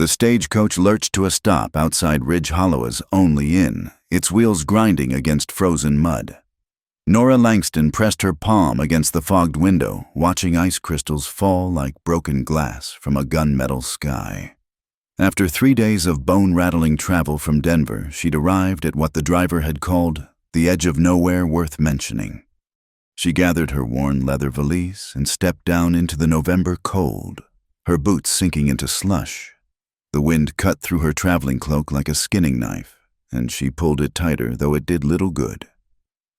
The stagecoach lurched to a stop outside Ridge Hollow's only inn, its wheels grinding against frozen mud. Nora Langston pressed her palm against the fogged window, watching ice crystals fall like broken glass from a gunmetal sky. After 3 days of bone-rattling travel from Denver, she'd arrived at what the driver had called the edge of nowhere worth mentioning. She gathered her worn leather valise and stepped down into the November cold, her boots sinking into slush. The wind cut through her traveling cloak like a skinning knife, and she pulled it tighter, though it did little good.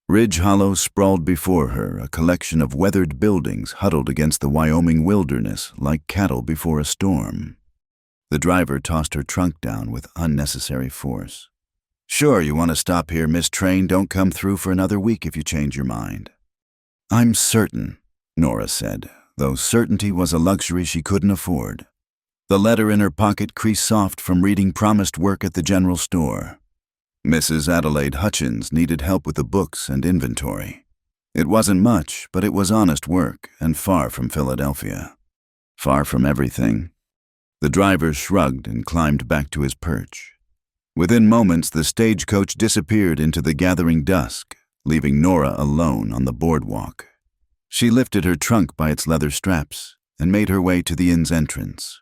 Ridge Hollow sprawled before her, a collection of weathered buildings huddled against the Wyoming wilderness like cattle before a storm. The driver tossed her trunk down with unnecessary force. "Sure, you want to stop here, Miss Train. Don't come through for another week if you change your mind." "I'm certain," Nora said, though certainty was a luxury she couldn't afford. The letter in her pocket creased soft from reading promised work at the general store. Mrs. Adelaide Hutchins needed help with the books and inventory. It wasn't much, but it was honest work and far from Philadelphia. Far from everything. The driver shrugged and climbed back to his perch. Within moments, the stagecoach disappeared into the gathering dusk, leaving Nora alone on the boardwalk. She lifted her trunk by its leather straps and made her way to the inn's entrance.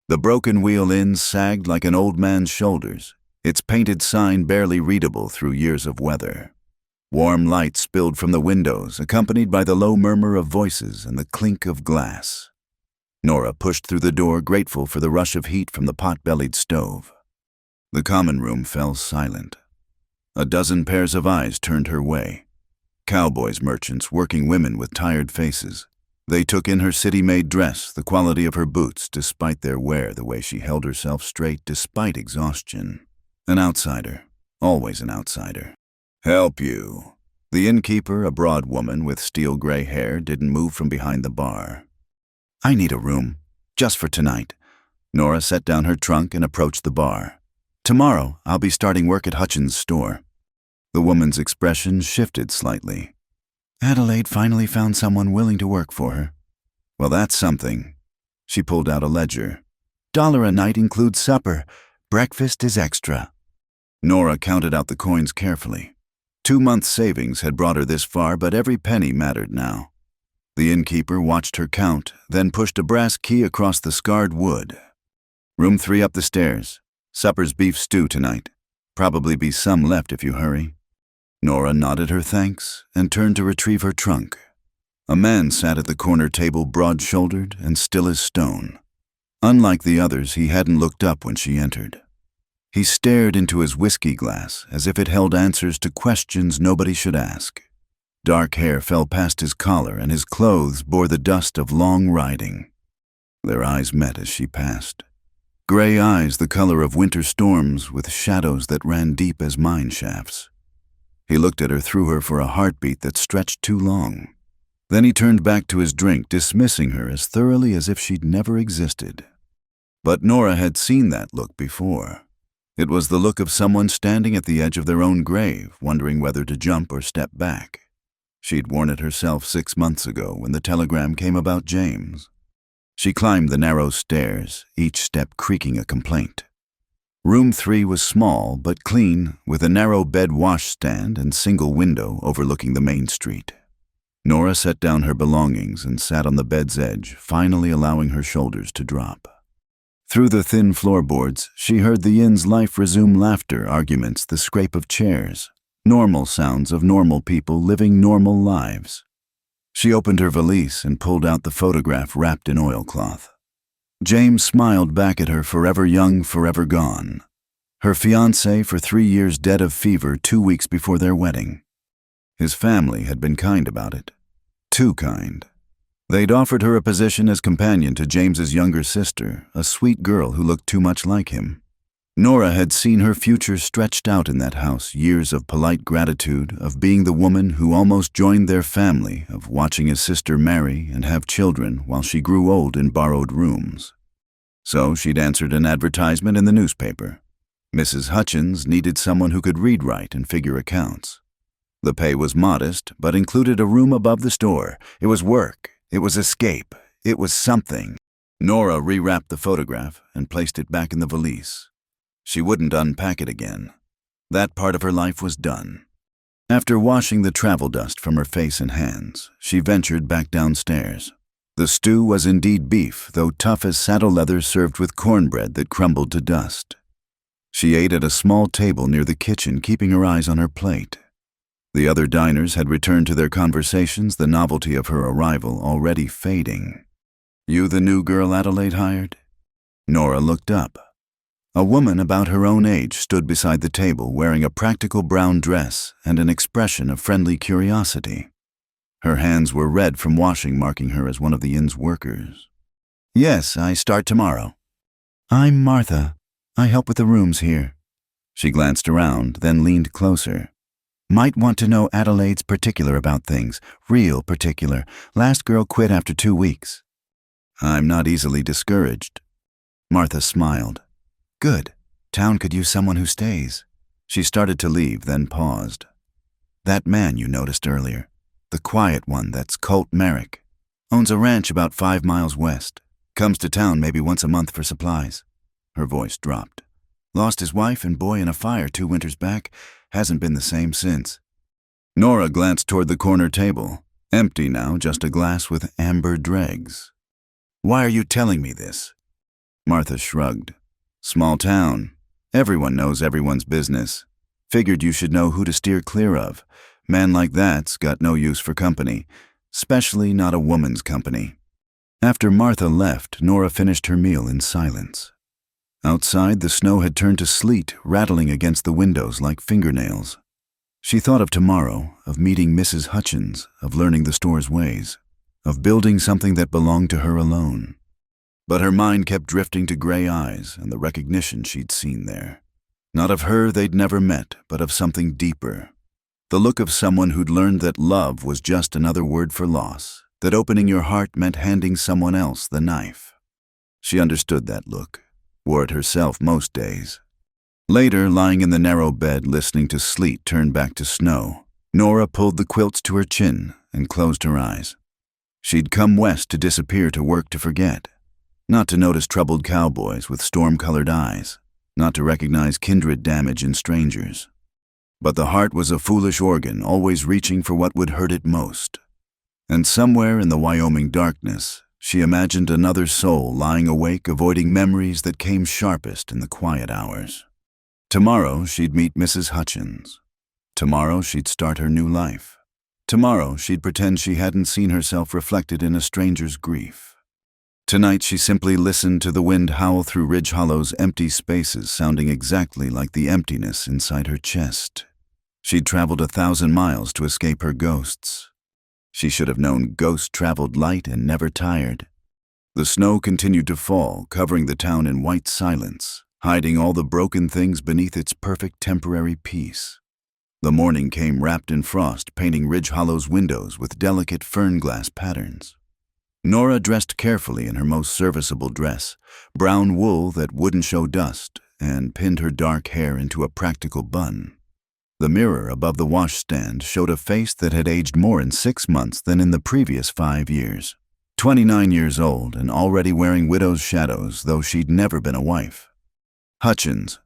The Broken Wheel Inn sagged like an old man's shoulders, its painted sign barely readable through years of weather. Warm light spilled from the windows, accompanied by the low murmur of voices and the clink of glass. Nora pushed through the door, grateful for the rush of heat from the pot-bellied stove. The common room fell silent. A dozen pairs of eyes turned her way. Cowboys merchants, working women with tired faces. They took in her city-made dress, the quality of her boots, despite their wear, the way she held herself straight despite exhaustion. An outsider, always an outsider. "Help you." The innkeeper, a broad woman with steel-gray hair, didn't move from behind the bar. "I need a room, just for tonight." Nora set down her trunk and approached the bar. "Tomorrow, I'll be starting work at Hutchins' store." The woman's expression shifted slightly. "Adelaide finally found someone willing to work for her." "Well, that's something." She pulled out a ledger. $1 a night includes supper. Breakfast is extra." Nora counted out the coins carefully. 2 months' savings had brought her this far, but every penny mattered now. The innkeeper watched her count, then pushed a brass key across the scarred wood. "Room 3 up the stairs. Supper's beef stew tonight. Probably be some left if you hurry." Nora nodded her thanks and turned to retrieve her trunk. A man sat at the corner table, broad-shouldered and still as stone. Unlike the others, he hadn't looked up when she entered. He stared into his whiskey glass as if it held answers to questions nobody should ask. Dark hair fell past his collar and his clothes bore the dust of long riding. Their eyes met as she passed. Gray eyes the color of winter storms with shadows that ran deep as mine shafts. He looked at her through her for a heartbeat that stretched too long. Then he turned back to his drink, dismissing her as thoroughly as if she'd never existed. But Nora had seen that look before. It was the look of someone standing at the edge of their own grave, wondering whether to jump or step back. She'd worn it herself 6 months ago when the telegram came about James. She climbed the narrow stairs, each step creaking a complaint. Room 3 was small but clean, with a narrow bed washstand and single window overlooking the main street. Nora set down her belongings and sat on the bed's edge, finally allowing her shoulders to drop. Through the thin floorboards, she heard the inn's life resume laughter, arguments, the scrape of chairs, normal sounds of normal people living normal lives. She opened her valise and pulled out the photograph wrapped in oilcloth. James smiled back at her, forever young, forever gone. Her fiancé for 3 years dead of fever 2 weeks before their wedding. His family had been kind about it. Too kind. They'd offered her a position as companion to James's younger sister, a sweet girl who looked too much like him. Nora had seen her future stretched out in that house, years of polite gratitude, of being the woman who almost joined their family, of watching his sister marry and have children while she grew old in borrowed rooms. So she'd answered an advertisement in the newspaper. Mrs. Hutchins needed someone who could read, write, and figure accounts. The pay was modest, but included a room above the store. It was work. It was escape. It was something. Nora rewrapped the photograph and placed it back in the valise. She wouldn't unpack it again. That part of her life was done. After washing the travel dust from her face and hands, she ventured back downstairs. The stew was indeed beef, though tough as saddle leather served with cornbread that crumbled to dust. She ate at a small table near the kitchen, keeping her eyes on her plate. The other diners had returned to their conversations, the novelty of her arrival already fading. "You the new girl Adelaide hired?" Nora looked up. A woman about her own age stood beside the table, wearing a practical brown dress and an expression of friendly curiosity. Her hands were red from washing, marking her as one of the inn's workers. "Yes, I start tomorrow." "I'm Martha. I help with the rooms here." She glanced around, then leaned closer. "Might want to know Adelaide's particular about things. Real particular. Last girl quit after 2 weeks. "I'm not easily discouraged." Martha smiled. "Good. Town could use someone who stays." She started to leave, then paused. "That man you noticed earlier, the quiet one, that's Colt Merrick. Owns a ranch about 5 miles west. Comes to town maybe once a month for supplies." Her voice dropped. "Lost his wife and boy in a fire 2 winters back. Hasn't been the same since." Nora glanced toward the corner table. Empty now, just a glass with amber dregs. "Why are you telling me this?" Martha shrugged. "Small town. Everyone knows everyone's business. Figured you should know who to steer clear of. Man like that's got no use for company, especially not a woman's company." After Martha left, Nora finished her meal in silence. Outside, the snow had turned to sleet, rattling against the windows like fingernails. She thought of tomorrow, of meeting Mrs. Hutchins, of learning the store's ways, of building something that belonged to her alone. But her mind kept drifting to gray eyes and the recognition she'd seen there. Not of her they'd never met, but of something deeper. The look of someone who'd learned that love was just another word for loss, that opening your heart meant handing someone else the knife. She understood that look, wore it herself most days. Later, lying in the narrow bed listening to sleet turn back to snow, Nora pulled the quilts to her chin and closed her eyes. She'd come west to disappear, to work to forget. Not to notice troubled cowboys with storm-colored eyes, not to recognize kindred damage in strangers. But the heart was a foolish organ, always reaching for what would hurt it most. And somewhere in the Wyoming darkness, she imagined another soul lying awake, avoiding memories that came sharpest in the quiet hours. Tomorrow she'd meet Mrs. Hutchins. Tomorrow she'd start her new life. Tomorrow she'd pretend she hadn't seen herself reflected in a stranger's grief. Tonight she simply listened to the wind howl through Ridge Hollow's empty spaces, sounding exactly like the emptiness inside her chest. She'd traveled 1,000 miles to escape her ghosts. She should have known ghosts traveled light and never tired. The snow continued to fall, covering the town in white silence, hiding all the broken things beneath its perfect temporary peace. The morning came wrapped in frost, painting Ridge Hollow's windows with delicate fern-glass patterns. Nora dressed carefully in her most serviceable dress, brown wool that wouldn't show dust, and pinned her dark hair into a practical bun. The mirror above the washstand showed a face that had aged more in 6 months than in the previous 5 years. 29 years old and already wearing widow's shadows, though she'd never been a wife. Hutchins.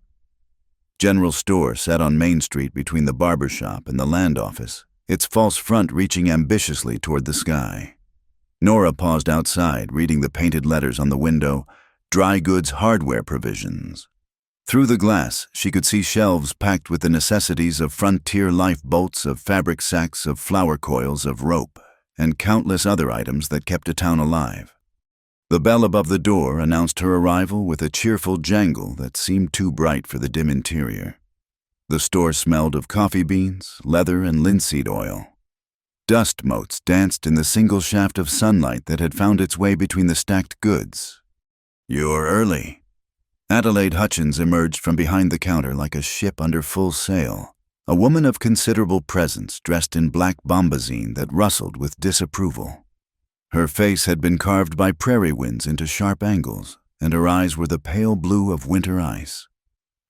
General store sat on Main Street between the barber shop and the land office, its false front reaching ambitiously toward the sky. Nora paused outside, reading the painted letters on the window, "Dry goods hardware provisions." Through the glass, she could see shelves packed with the necessities of frontier life, bolts of fabric, sacks of flower, coils of rope, and countless other items that kept a town alive. The bell above the door announced her arrival with a cheerful jangle that seemed too bright for the dim interior. The store smelled of coffee beans, leather, and linseed oil. Dust motes danced in the single shaft of sunlight that had found its way between the stacked goods. "You're early." Adelaide Hutchins emerged from behind the counter like a ship under full sail, a woman of considerable presence dressed in black bombazine that rustled with disapproval. Her face had been carved by prairie winds into sharp angles, and her eyes were the pale blue of winter ice.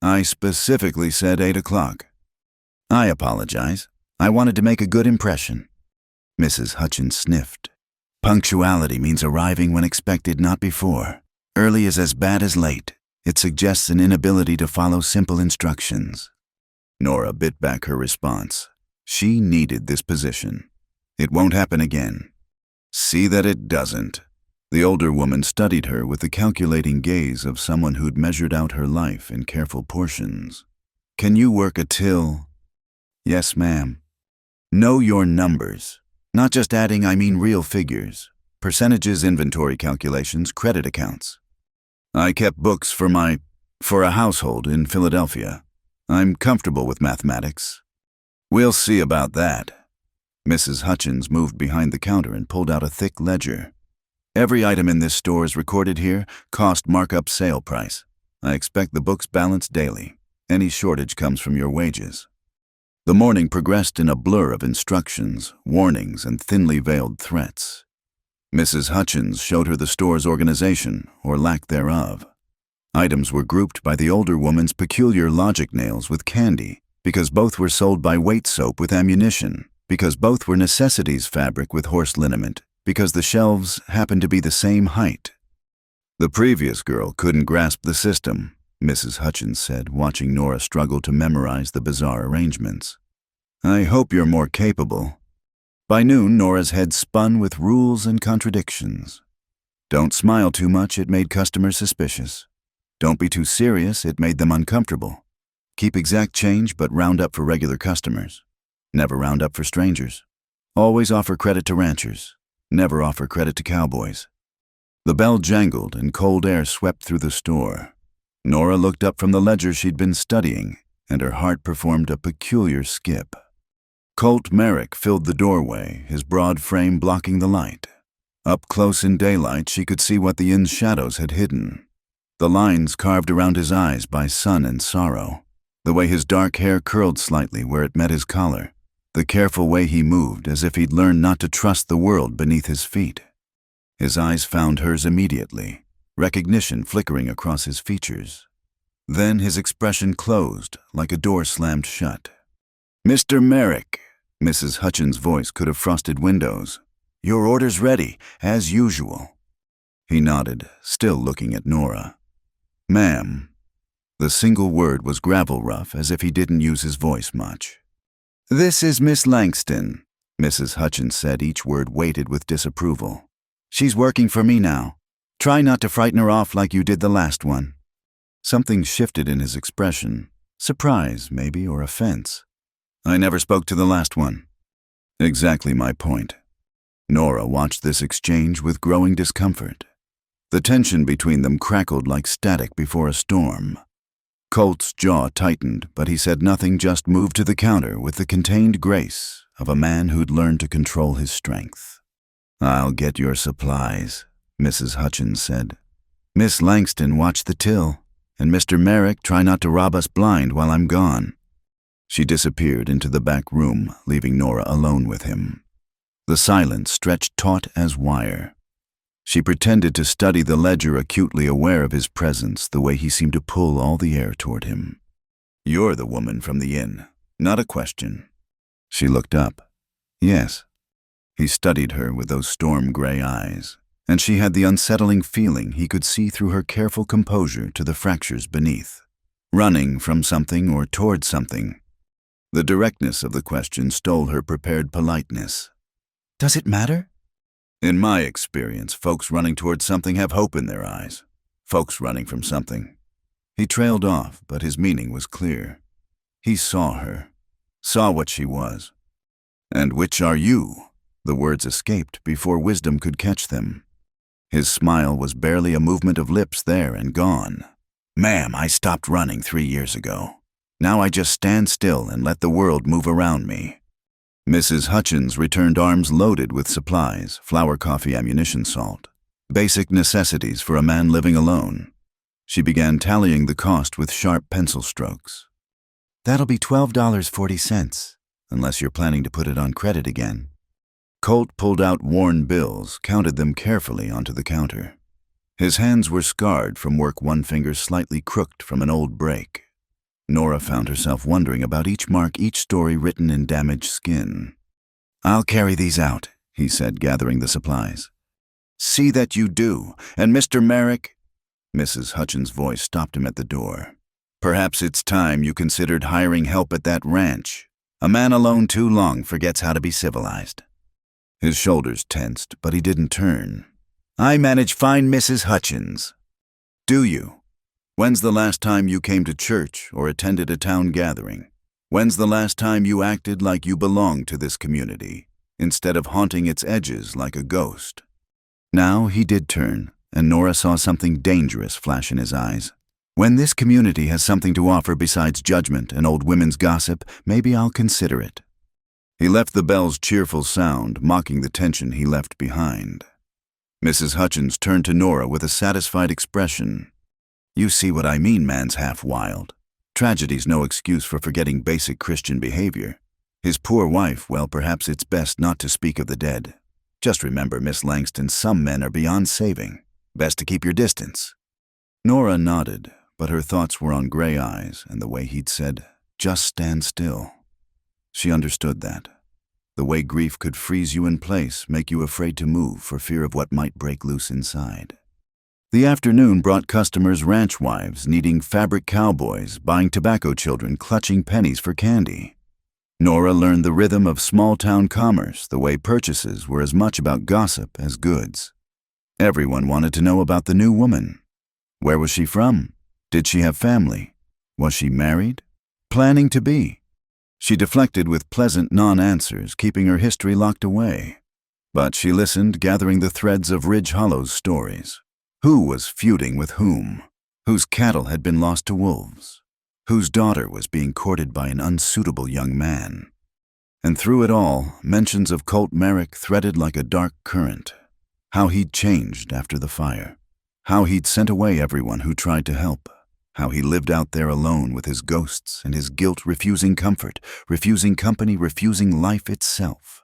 "I specifically said 8 o'clock. "I apologize. I wanted to make a good impression." Mrs. Hutchins sniffed. Punctuality means arriving when expected, not before. Early is as bad as late. It suggests an inability to follow simple instructions. Nora bit back her response. She needed this position. It won't happen again. See that it doesn't. The older woman studied her with the calculating gaze of someone who'd measured out her life in careful portions. Can you work a till? Yes, ma'am. Know your numbers. Not just adding, I mean real figures. Percentages, inventory calculations, credit accounts. I kept books for a household in Philadelphia. I'm comfortable with mathematics. We'll see about that. Mrs. Hutchins moved behind the counter and pulled out a thick ledger. Every item in this store is recorded here, cost markup sale price. I expect the books balanced daily. Any shortage comes from your wages. The morning progressed in a blur of instructions, warnings, and thinly veiled threats. Mrs. Hutchins showed her the store's organization, or lack thereof. Items were grouped by the older woman's peculiar logic nails with candy, because both were sold by weight soap with ammunition, because both were necessities fabric with horse liniment, because the shelves happened to be the same height. The previous girl couldn't grasp the system, Mrs. Hutchins said, watching Nora struggle to memorize the bizarre arrangements. I hope you're more capable. By noon, Nora's head spun with rules and contradictions. Don't smile too much, it made customers suspicious. Don't be too serious, it made them uncomfortable. Keep exact change, but round up for regular customers. Never round up for strangers. Always offer credit to ranchers. Never offer credit to cowboys. The bell jangled and cold air swept through the store. Nora looked up from the ledger she'd been studying, and her heart performed a peculiar skip. Colt Merrick filled the doorway, his broad frame blocking the light. Up close in daylight, she could see what the inn's shadows had hidden. The lines carved around his eyes by sun and sorrow. The way his dark hair curled slightly where it met his collar. The careful way he moved, as if he'd learned not to trust the world beneath his feet. His eyes found hers immediately, recognition flickering across his features. Then his expression closed, like a door slammed shut. Mr. Merrick, Mrs. Hutchins' voice could have frosted windows. Your order's ready, as usual. He nodded, still looking at Nora. Ma'am. The single word was gravel rough, as if he didn't use his voice much. This is Miss Langston, Mrs. Hutchins said, each word weighted with disapproval. She's working for me now. Try not to frighten her off like you did the last one. Something shifted in his expression. Surprise, maybe, or offense. I never spoke to the last one. Exactly my point. Nora watched this exchange with growing discomfort. The tension between them crackled like static before a storm. Colt's jaw tightened, but he said nothing, just moved to the counter with the contained grace of a man who'd learned to control his strength. I'll get your supplies, Mrs. Hutchins said. Miss Langston, watch the till, and Mr. Merrick, try not to rob us blind while I'm gone. She disappeared into the back room, leaving Nora alone with him. The silence stretched taut as wire. She pretended to study the ledger, acutely aware of his presence, the way he seemed to pull all the air toward him. You're the woman from the inn, not a question. She looked up. Yes. He studied her with those storm-gray eyes, and she had the unsettling feeling he could see through her careful composure to the fractures beneath. Running from something or toward something. The directness of the question stole her prepared politeness. Does it matter? In my experience, folks running towards something have hope in their eyes. Folks running from something. He trailed off, but his meaning was clear. He saw her, saw what she was. And which are you? The words escaped before wisdom could catch them. His smile was barely a movement of lips there and gone. Ma'am, I stopped running 3 years ago. Now I just stand still and let the world move around me. Mrs. Hutchins returned, arms loaded with supplies, flour, coffee, ammunition, salt. Basic necessities for a man living alone. She began tallying the cost with sharp pencil strokes. That'll be $12.40, unless you're planning to put it on credit again. Colt pulled out worn bills, counted them carefully onto the counter. His hands were scarred from work, one finger slightly crooked from an old break. Nora found herself wondering about each mark, each story written in damaged skin. I'll carry these out, he said, gathering the supplies. See that you do. And Mr. Merrick—" Mrs. Hutchins' voice stopped him at the door. "Perhaps it's time you considered hiring help at that ranch. A man alone too long forgets how to be civilized." His shoulders tensed, but he didn't turn. "I manage fine Mrs. Hutchins." "Do you? When's the last time you came to church or attended a town gathering? When's the last time you acted like you belonged to this community, instead of haunting its edges like a ghost?" Now he did turn, and Nora saw something dangerous flash in his eyes. "When this community has something to offer besides judgment and old women's gossip, maybe I'll consider it." He left the bell's cheerful sound, mocking the tension he left behind. Mrs. Hutchins turned to Nora with a satisfied expression. "You see what I mean, man's half wild. Tragedy's no excuse for forgetting basic Christian behavior. His poor wife, well, perhaps it's best not to speak of the dead. Just remember, Miss Langston, some men are beyond saving. Best to keep your distance." Nora nodded, but her thoughts were on Gray Eyes and the way he'd said, "Just stand still." She understood that. The way grief could freeze you in place, make you afraid to move for fear of what might break loose inside. The afternoon brought customers, ranch wives needing fabric cowboys, buying tobacco children clutching pennies for candy. Nora learned the rhythm of small-town commerce, the way purchases were as much about gossip as goods. Everyone wanted to know about the new woman. Where was she from? Did she have family? Was she married? Planning to be? She deflected with pleasant non-answers, keeping her history locked away. But she listened, gathering the threads of Ridge Hollow's stories. Who was feuding with whom? Whose cattle had been lost to wolves? Whose daughter was being courted by an unsuitable young man? And through it all, mentions of Colt Merrick threaded like a dark current. How he'd changed after the fire. How he'd sent away everyone who tried to help. How he lived out there alone with his ghosts and his guilt, refusing comfort, refusing company, refusing life itself.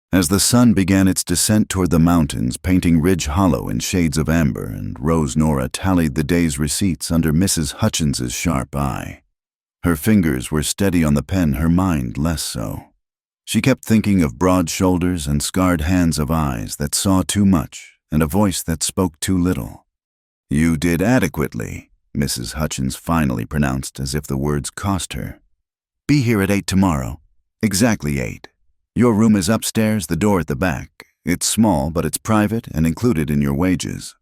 As the sun began its descent toward the mountains, painting Ridge Hollow in shades of amber, and Rose Nora tallied the day's receipts under Mrs. Hutchins's sharp eye. Her fingers were steady on the pen, her mind less so. She kept thinking of broad shoulders and scarred hands of eyes that saw too much and a voice that spoke too little. "You did adequately," Mrs. Hutchins finally pronounced, as if the words cost her. "Be here at 8 tomorrow. Exactly 8. Your room is upstairs, the door at the back. It's small, but it's private and included in your wages."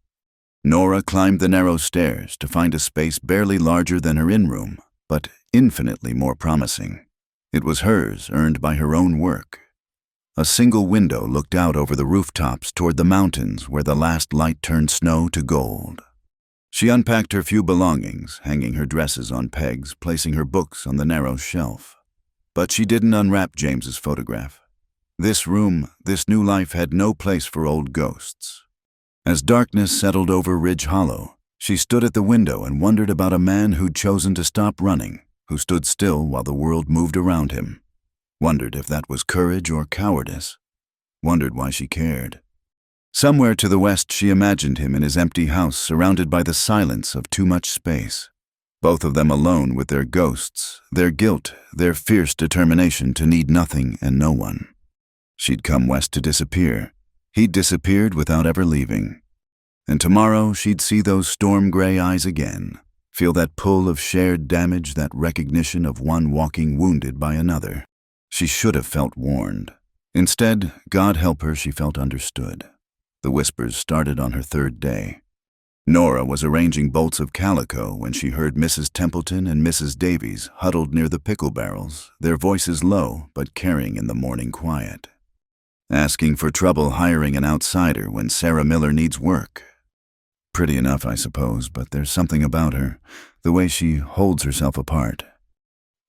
Nora climbed the narrow stairs to find a space barely larger than her in-room, but infinitely more promising. It was hers, earned by her own work. A single window looked out over the rooftops toward the mountains where the last light turned snow to gold. She unpacked her few belongings, hanging her dresses on pegs, placing her books on the narrow shelf. But she didn't unwrap James's photograph. This room, this new life, had no place for old ghosts. As darkness settled over Ridge Hollow, she stood at the window and wondered about a man who'd chosen to stop running, who stood still while the world moved around him. Wondered if that was courage or cowardice. Wondered why she cared. Somewhere to the west, she imagined him in his empty house, surrounded by the silence of too much space. Both of them alone with their ghosts, their guilt, their fierce determination to need nothing and no one. She'd come west to disappear. He'd disappeared without ever leaving. And tomorrow she'd see those storm-gray eyes again, feel that pull of shared damage, that recognition of one walking wounded by another. She should have felt warned. Instead, God help her, she felt understood. The whispers started on her third day. Nora was arranging bolts of calico when she heard Mrs. Templeton and Mrs. Davies huddled near the pickle barrels, their voices low but carrying in the morning quiet. Asking for trouble hiring an outsider when Sarah Miller needs work. Pretty enough, I suppose, but there's something about her, the way she holds herself apart.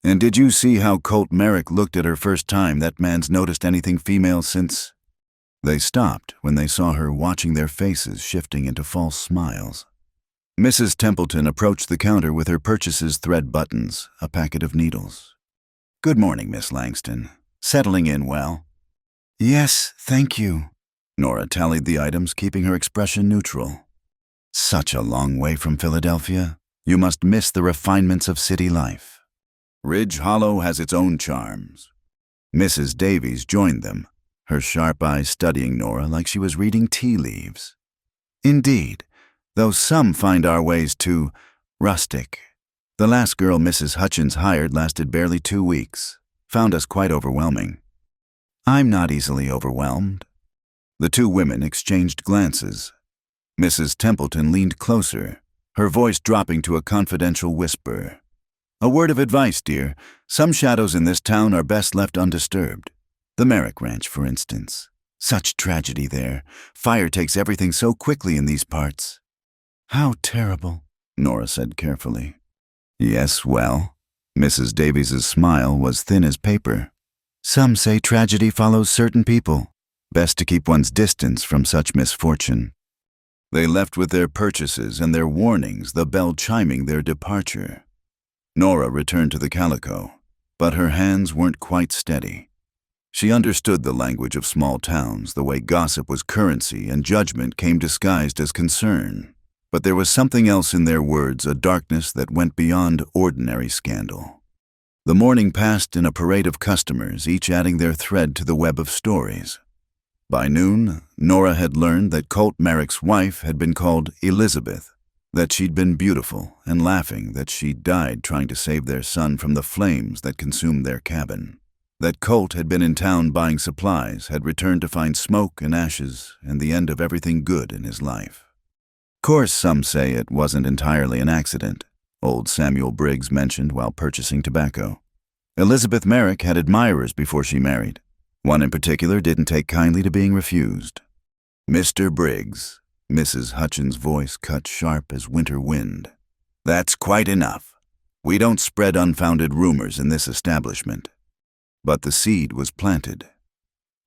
And did you see how Colt Merrick looked at her first time? That man's noticed anything female since? They stopped when they saw her, watching their faces shifting into false smiles. Mrs. Templeton approached the counter with her purchases, thread buttons, a packet of needles. "Good morning, Miss Langston. Settling in well?" "Yes, thank you." Nora tallied the items, keeping her expression neutral. "Such a long way from Philadelphia. You must miss the refinements of city life. Ridge Hollow has its own charms." Mrs. Davies joined them, her sharp eyes studying Nora like she was reading tea leaves. Indeed, though some find our ways too rustic. The last girl Mrs. Hutchins hired lasted barely 2 weeks, found us quite overwhelming. I'm not easily overwhelmed. The two women exchanged glances. Mrs. Templeton leaned closer, her voice dropping to a confidential whisper. A word of advice, dear. Some shadows in this town are best left undisturbed. The Merrick Ranch, for instance. Such tragedy there. Fire takes everything so quickly in these parts. How terrible, Nora said carefully. Yes, well, Mrs. Davies's smile was thin as paper. Some say tragedy follows certain people. Best to keep one's distance from such misfortune. They left with their purchases and their warnings, the bell chiming their departure. Nora returned to the calico, but her hands weren't quite steady. She understood the language of small towns, the way gossip was currency and judgment came disguised as concern. But there was something else in their words, a darkness that went beyond ordinary scandal. The morning passed in a parade of customers, each adding their thread to the web of stories. By noon, Nora had learned that Colt Merrick's wife had been called Elizabeth, that she'd been beautiful, and laughing that she'd died trying to save their son from the flames that consumed their cabin. That Colt had been in town buying supplies, had returned to find smoke and ashes and the end of everything good in his life. Course, some say it wasn't entirely an accident, old Samuel Briggs mentioned while purchasing tobacco. Elizabeth Merrick had admirers before she married. One in particular didn't take kindly to being refused. Mr. Briggs, Mrs. Hutchins' voice cut sharp as winter wind. That's quite enough. We don't spread unfounded rumors in this establishment. But the seed was planted.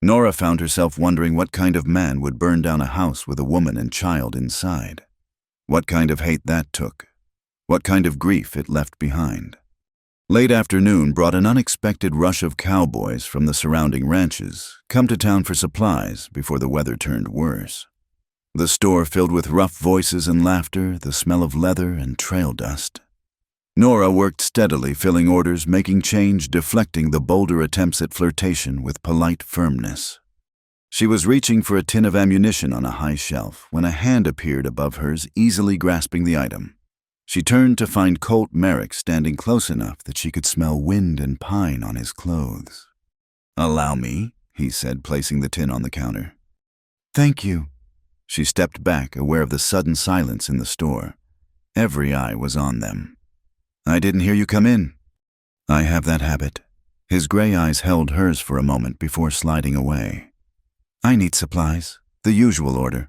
Nora found herself wondering what kind of man would burn down a house with a woman and child inside. What kind of hate that took. What kind of grief it left behind. Late afternoon brought an unexpected rush of cowboys from the surrounding ranches, come to town for supplies before the weather turned worse. The store filled with rough voices and laughter, the smell of leather and trail dust. Nora worked steadily, filling orders, making change, deflecting the bolder attempts at flirtation with polite firmness. She was reaching for a tin of ammunition on a high shelf when a hand appeared above hers, easily grasping the item. She turned to find Colt Merrick standing close enough that she could smell wind and pine on his clothes. "Allow me," he said, placing the tin on the counter. "Thank you." She stepped back, aware of the sudden silence in the store. Every eye was on them. "I didn't hear you come in." "I have that habit." His gray eyes held hers for a moment before sliding away. "I need supplies, the usual order."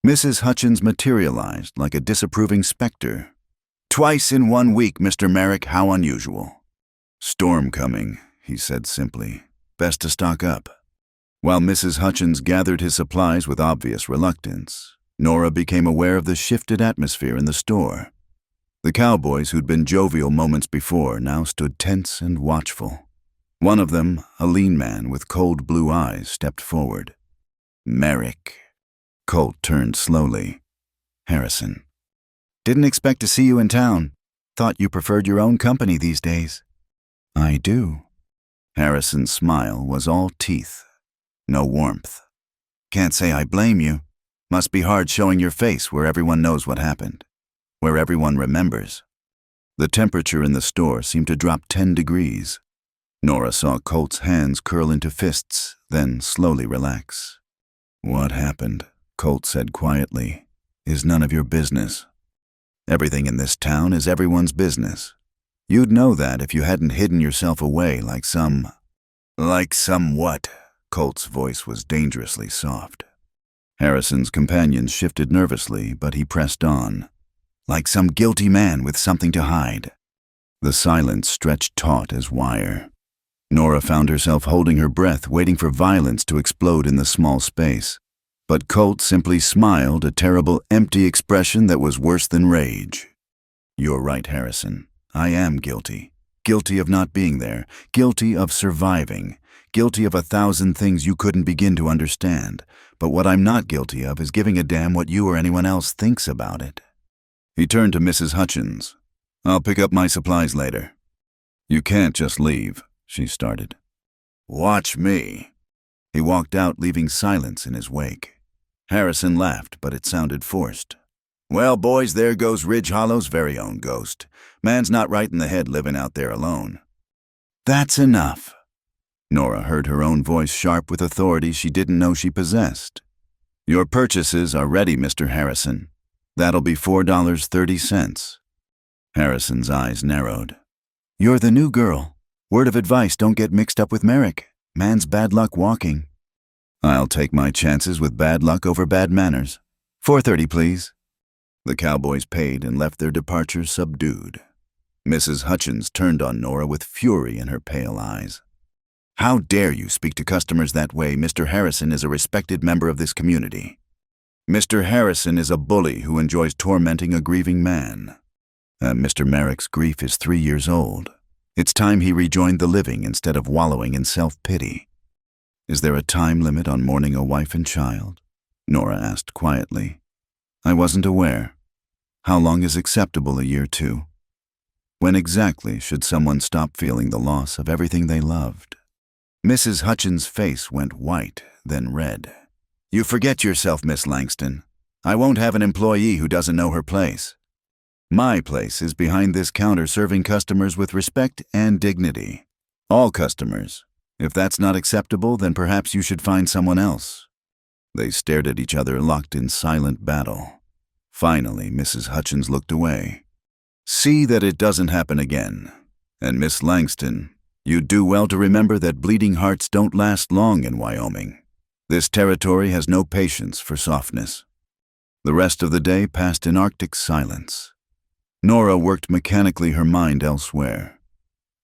Mrs. Hutchins materialized like a disapproving specter. "Twice in 1 week, Mr. Merrick, how unusual." "Storm coming," he said simply. "Best to stock up." While Mrs. Hutchins gathered his supplies with obvious reluctance, Nora became aware of the shifted atmosphere in the store. The cowboys who'd been jovial moments before now stood tense and watchful. One of them, a lean man with cold blue eyes, stepped forward. "Merrick." Colt turned slowly. "Harrison." "Didn't expect to see you in town. Thought you preferred your own company these days." "I do." Harrison's smile was all teeth, no warmth. "Can't say I blame you. Must be hard showing your face where everyone knows what happened. Where everyone remembers." The temperature in the store seemed to drop 10 degrees. Nora saw Colt's hands curl into fists, then slowly relax. "What happened?" Colt said quietly, "is none of your business. Everything in this town is everyone's business. You'd know that if you hadn't hidden yourself away like some..." "Like some what?" Colt's voice was dangerously soft. Harrison's companions shifted nervously, but he pressed on. "Like some guilty man with something to hide." The silence stretched taut as wire. Nora found herself holding her breath, waiting for violence to explode in the small space. But Colt simply smiled, a terrible, empty expression that was worse than rage. "You're right, Harrison. I am guilty. Guilty of not being there. Guilty of surviving. Guilty of 1,000 things you couldn't begin to understand. But what I'm not guilty of is giving a damn what you or anyone else thinks about it." He turned to Mrs. Hutchins. "I'll pick up my supplies later." "You can't just leave," she started. "Watch me." He walked out, leaving silence in his wake. Harrison laughed, but it sounded forced. Well, boys, there goes Ridge Hollow's very own ghost. Man's not right in the head living out there alone. That's enough. Nora heard her own voice sharp with authority she didn't know she possessed. Your purchases are ready, Mr. Harrison. That'll be $4.30. Harrison's eyes narrowed. You're the new girl. Word of advice, don't get mixed up with Merrick. Man's bad luck walking. I'll take my chances with bad luck over bad manners. $4.30, please. The cowboys paid and left their departure subdued. Mrs. Hutchins turned on Nora with fury in her pale eyes. How dare you speak to customers that way? Mr. Harrison is a respected member of this community. Mr. Harrison is a bully who enjoys tormenting a grieving man. Mr. Merrick's grief is 3 years old. It's time he rejoined the living instead of wallowing in self-pity. Is there a time limit on mourning a wife and child? Nora asked quietly. I wasn't aware. How long is acceptable, a year too? When exactly should someone stop feeling the loss of everything they loved? Mrs. Hutchins' face went white, then red. You forget yourself, Miss Langston. I won't have an employee who doesn't know her place. My place is behind this counter serving customers with respect and dignity. All customers. If that's not acceptable, then perhaps you should find someone else. They stared at each other, locked in silent battle. Finally, Mrs. Hutchins looked away. See that it doesn't happen again. And Miss Langston, you'd do well to remember that bleeding hearts don't last long in Wyoming. This territory has no patience for softness. The rest of the day passed in Arctic silence. Nora worked mechanically, her mind elsewhere.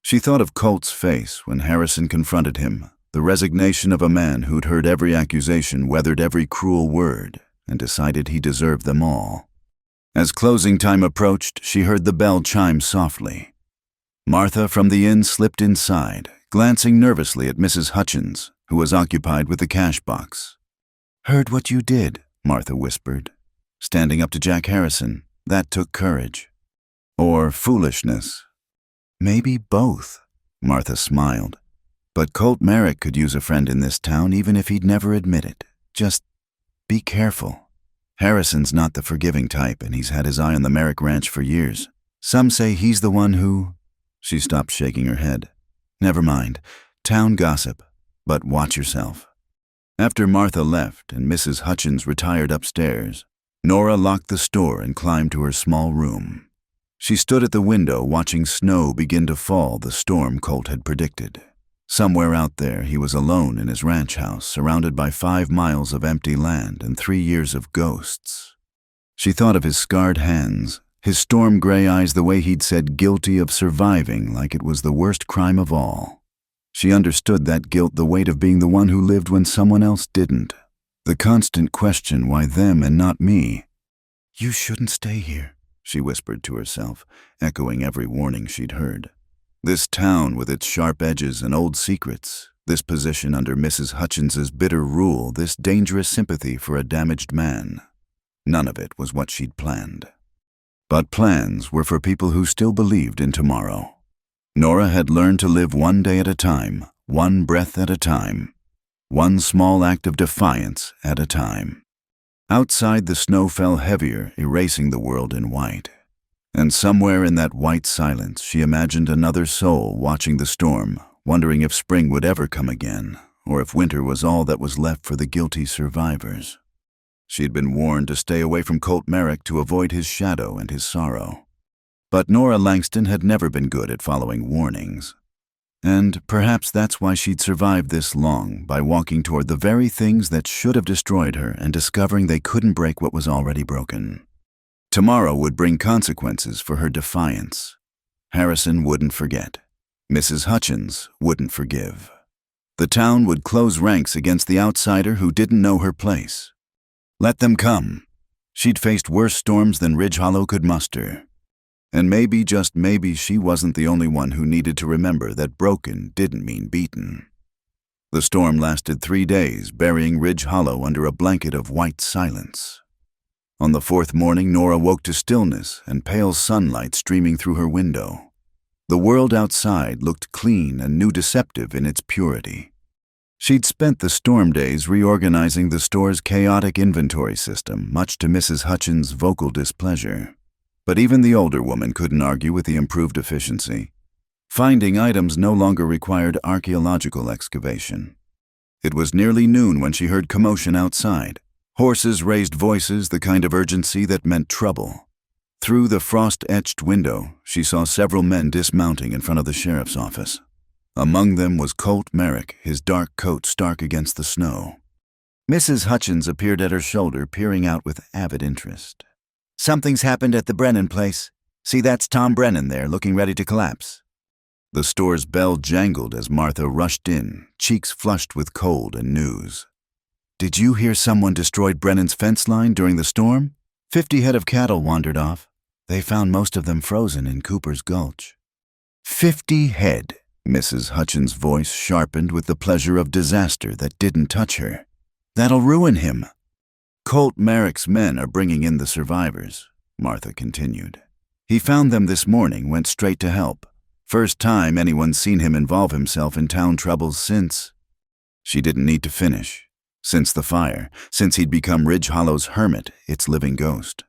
She thought of Colt's face when Harrison confronted him, the resignation of a man who'd heard every accusation, weathered every cruel word, and decided he deserved them all. As closing time approached, she heard the bell chime softly. Martha from the inn slipped inside, glancing nervously at Mrs. Hutchins, who was occupied with the cash box. Heard what you did, Martha whispered. Standing up to Jack Harrison, that took courage. Or foolishness. Maybe both, Martha smiled. But Colt Merrick could use a friend in this town even if he'd never admit it. Just be careful. Harrison's not the forgiving type, and he's had his eye on the Merrick ranch for years. Some say he's the one who... She stopped, shaking her head. Never mind. Town gossip. But watch yourself. After Martha left and Mrs. Hutchins retired upstairs, Nora locked the store and climbed to her small room. She stood at the window watching snow begin to fall, the storm Colt had predicted. Somewhere out there, he was alone in his ranch house, surrounded by 5 miles of empty land and 3 years of ghosts. She thought of his scarred hands, his storm-gray eyes, the way he'd said guilty of surviving like it was the worst crime of all. She understood that guilt, the weight of being the one who lived when someone else didn't. The constant question, why them and not me? You shouldn't stay here, she whispered to herself, echoing every warning she'd heard. This town with its sharp edges and old secrets, this position under Mrs. Hutchins's bitter rule, this dangerous sympathy for a damaged man. None of it was what she'd planned. But plans were for people who still believed in tomorrow. Nora had learned to live one day at a time, one breath at a time, one small act of defiance at a time. Outside, the snow fell heavier, erasing the world in white. And somewhere in that white silence, she imagined another soul watching the storm, wondering if spring would ever come again, or if winter was all that was left for the guilty survivors. She'd been warned to stay away from Colt Merrick to avoid his shadow and his sorrow. But Nora Langston had never been good at following warnings. And perhaps that's why she'd survived this long, by walking toward the very things that should have destroyed her and discovering they couldn't break what was already broken. Tomorrow would bring consequences for her defiance. Harrison wouldn't forget. Mrs. Hutchins wouldn't forgive. The town would close ranks against the outsider who didn't know her place. Let them come. She'd faced worse storms than Ridge Hollow could muster. And maybe, just maybe, she wasn't the only one who needed to remember that broken didn't mean beaten. The storm lasted 3 days, burying Ridge Hollow under a blanket of white silence. On the 4th morning, Nora woke to stillness and pale sunlight streaming through her window. The world outside looked clean and new, deceptive in its purity. She'd spent the storm days reorganizing the store's chaotic inventory system, much to Mrs. Hutchins' vocal displeasure. But even the older woman couldn't argue with the improved efficiency. Finding items no longer required archaeological excavation. It was nearly noon when she heard commotion outside. Horses raised voices, the kind of urgency that meant trouble. Through the frost-etched window, she saw several men dismounting in front of the sheriff's office. Among them was Colt Merrick, his dark coat stark against the snow. Mrs. Hutchins appeared at her shoulder, peering out with avid interest. "Something's happened at the Brennan place. See, that's Tom Brennan there, looking ready to collapse." The store's bell jangled as Martha rushed in, cheeks flushed with cold and news. "Did you hear someone destroyed Brennan's fence line during the storm? 50 head of cattle wandered off. They found most of them frozen in Cooper's Gulch." 50 head. Mrs. Hutchins' voice sharpened with the pleasure of disaster that didn't touch her. "That'll ruin him." "Colt Merrick's men are bringing in the survivors," Martha continued. "He found them this morning, went straight to help. First time anyone's seen him involve himself in town troubles since—" She didn't need to finish. Since the fire, since he'd become Ridge Hollow's hermit, its living ghost.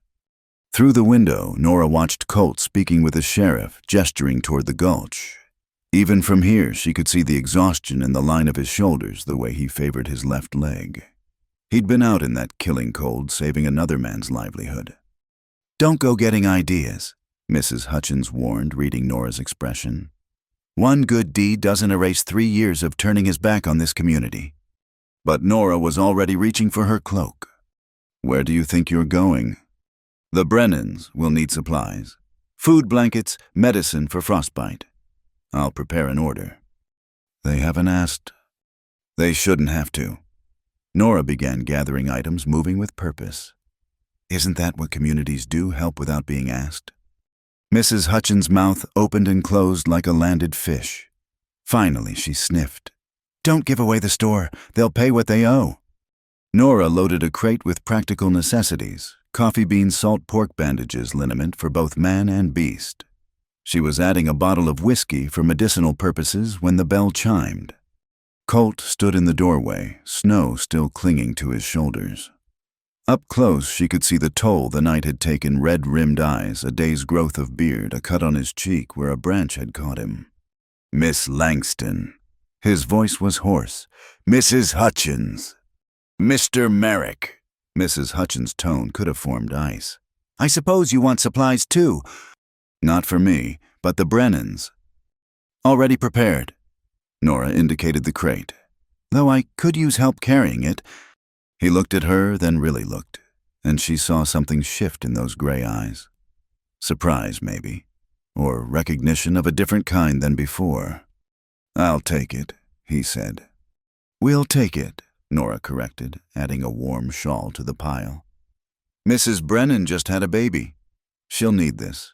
Through the window, Nora watched Colt speaking with the sheriff, gesturing toward the gulch. Even from here, she could see the exhaustion in the line of his shoulders, the way he favored his left leg. He'd been out in that killing cold, saving another man's livelihood. "Don't go getting ideas," Mrs. Hutchins warned, reading Nora's expression. "One good deed doesn't erase 3 years of turning his back on this community." But Nora was already reaching for her cloak. "Where do you think you're going?" "The Brennans will need supplies. Food, blankets, medicine for frostbite. I'll prepare an order." "They haven't asked." "They shouldn't have to." Nora began gathering items, moving with purpose. Isn't that what communities do, help without being asked? Mrs. Hutchins' mouth opened and closed like a landed fish. Finally, she sniffed. "Don't give away the store. They'll pay what they owe." Nora loaded a crate with practical necessities, coffee beans, salt pork bandages, liniment for both man and beast. She was adding a bottle of whiskey for medicinal purposes when the bell chimed. Colt stood in the doorway, snow still clinging to his shoulders. Up close, she could see the toll the night had taken: red-rimmed eyes, a day's growth of beard, a cut on his cheek where a branch had caught him. "Miss Langston." His voice was hoarse. "Mrs. Hutchins." "Mr. Merrick." Mrs. Hutchins' tone could have formed ice. "I suppose you want supplies too." "Not for me, but the Brennans." "Already prepared." Nora indicated the crate. "Though I could use help carrying it." He looked at her, then really looked, and she saw something shift in those gray eyes. Surprise, maybe, or recognition of a different kind than before. "I'll take it," he said. "We'll take it," Nora corrected, adding a warm shawl to the pile. "Mrs. Brennan just had a baby. She'll need this."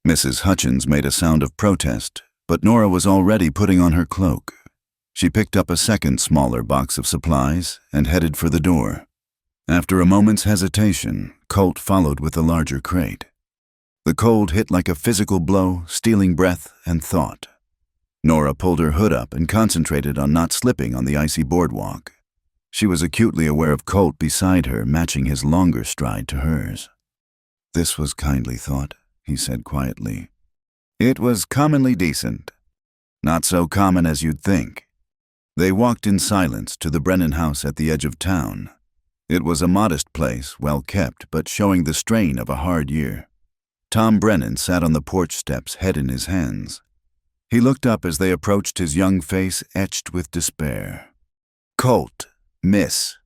Mrs. Hutchins made a sound of protest, but Nora was already putting on her cloak. She picked up a second smaller box of supplies and headed for the door. After a moment's hesitation, Colt followed with the larger crate. The cold hit like a physical blow, stealing breath and thought. Nora pulled her hood up and concentrated on not slipping on the icy boardwalk. She was acutely aware of Colt beside her, matching his longer stride to hers. "This was kindly thought," he said quietly. "It was commonly decent. Not so common as you'd think." They walked in silence to the Brennan house at the edge of town. It was a modest place, well kept, but showing the strain of a hard year. Tom Brennan sat on the porch steps, head in his hands. He looked up as they approached, his young face etched with despair. "Colt, miss."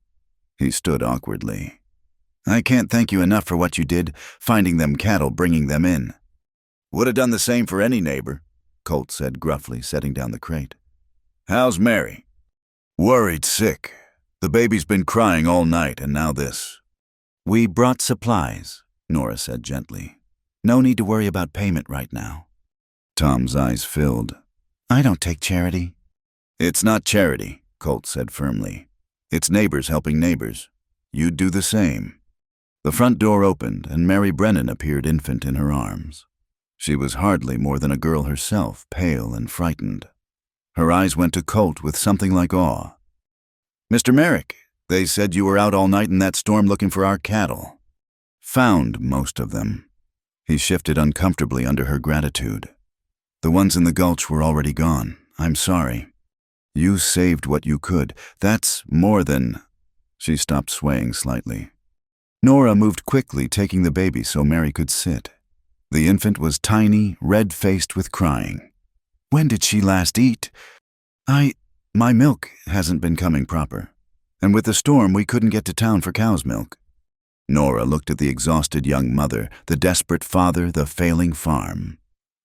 He stood awkwardly. "I can't thank you enough for what you did, finding them cattle, bringing them in." "Would have done the same for any neighbor," Colt said gruffly, setting down the crate. "How's Mary?" "Worried sick. The baby's been crying all night, and now this." "We brought supplies," Nora said gently. "No need to worry about payment right now." Tom's eyes filled. "I don't take charity." "It's not charity," Colt said firmly. "It's neighbors helping neighbors. You'd do the same." The front door opened, and Mary Brennan appeared, infant in her arms. She was hardly more than a girl herself, pale and frightened. Her eyes went to Colt with something like awe. Mr. Merrick, they said you were out all night in that storm looking for our cattle. Found most of them. He shifted uncomfortably under her gratitude. The ones in the gulch were already gone. I'm sorry. You saved what you could. That's more than... She stopped swaying slightly. Nora moved quickly, taking the baby so Mary could sit. The infant was tiny, red-faced with crying. When did she last eat? My milk hasn't been coming proper. And with the storm, we couldn't get to town for cow's milk. Nora looked at the exhausted young mother, the desperate father, the failing farm.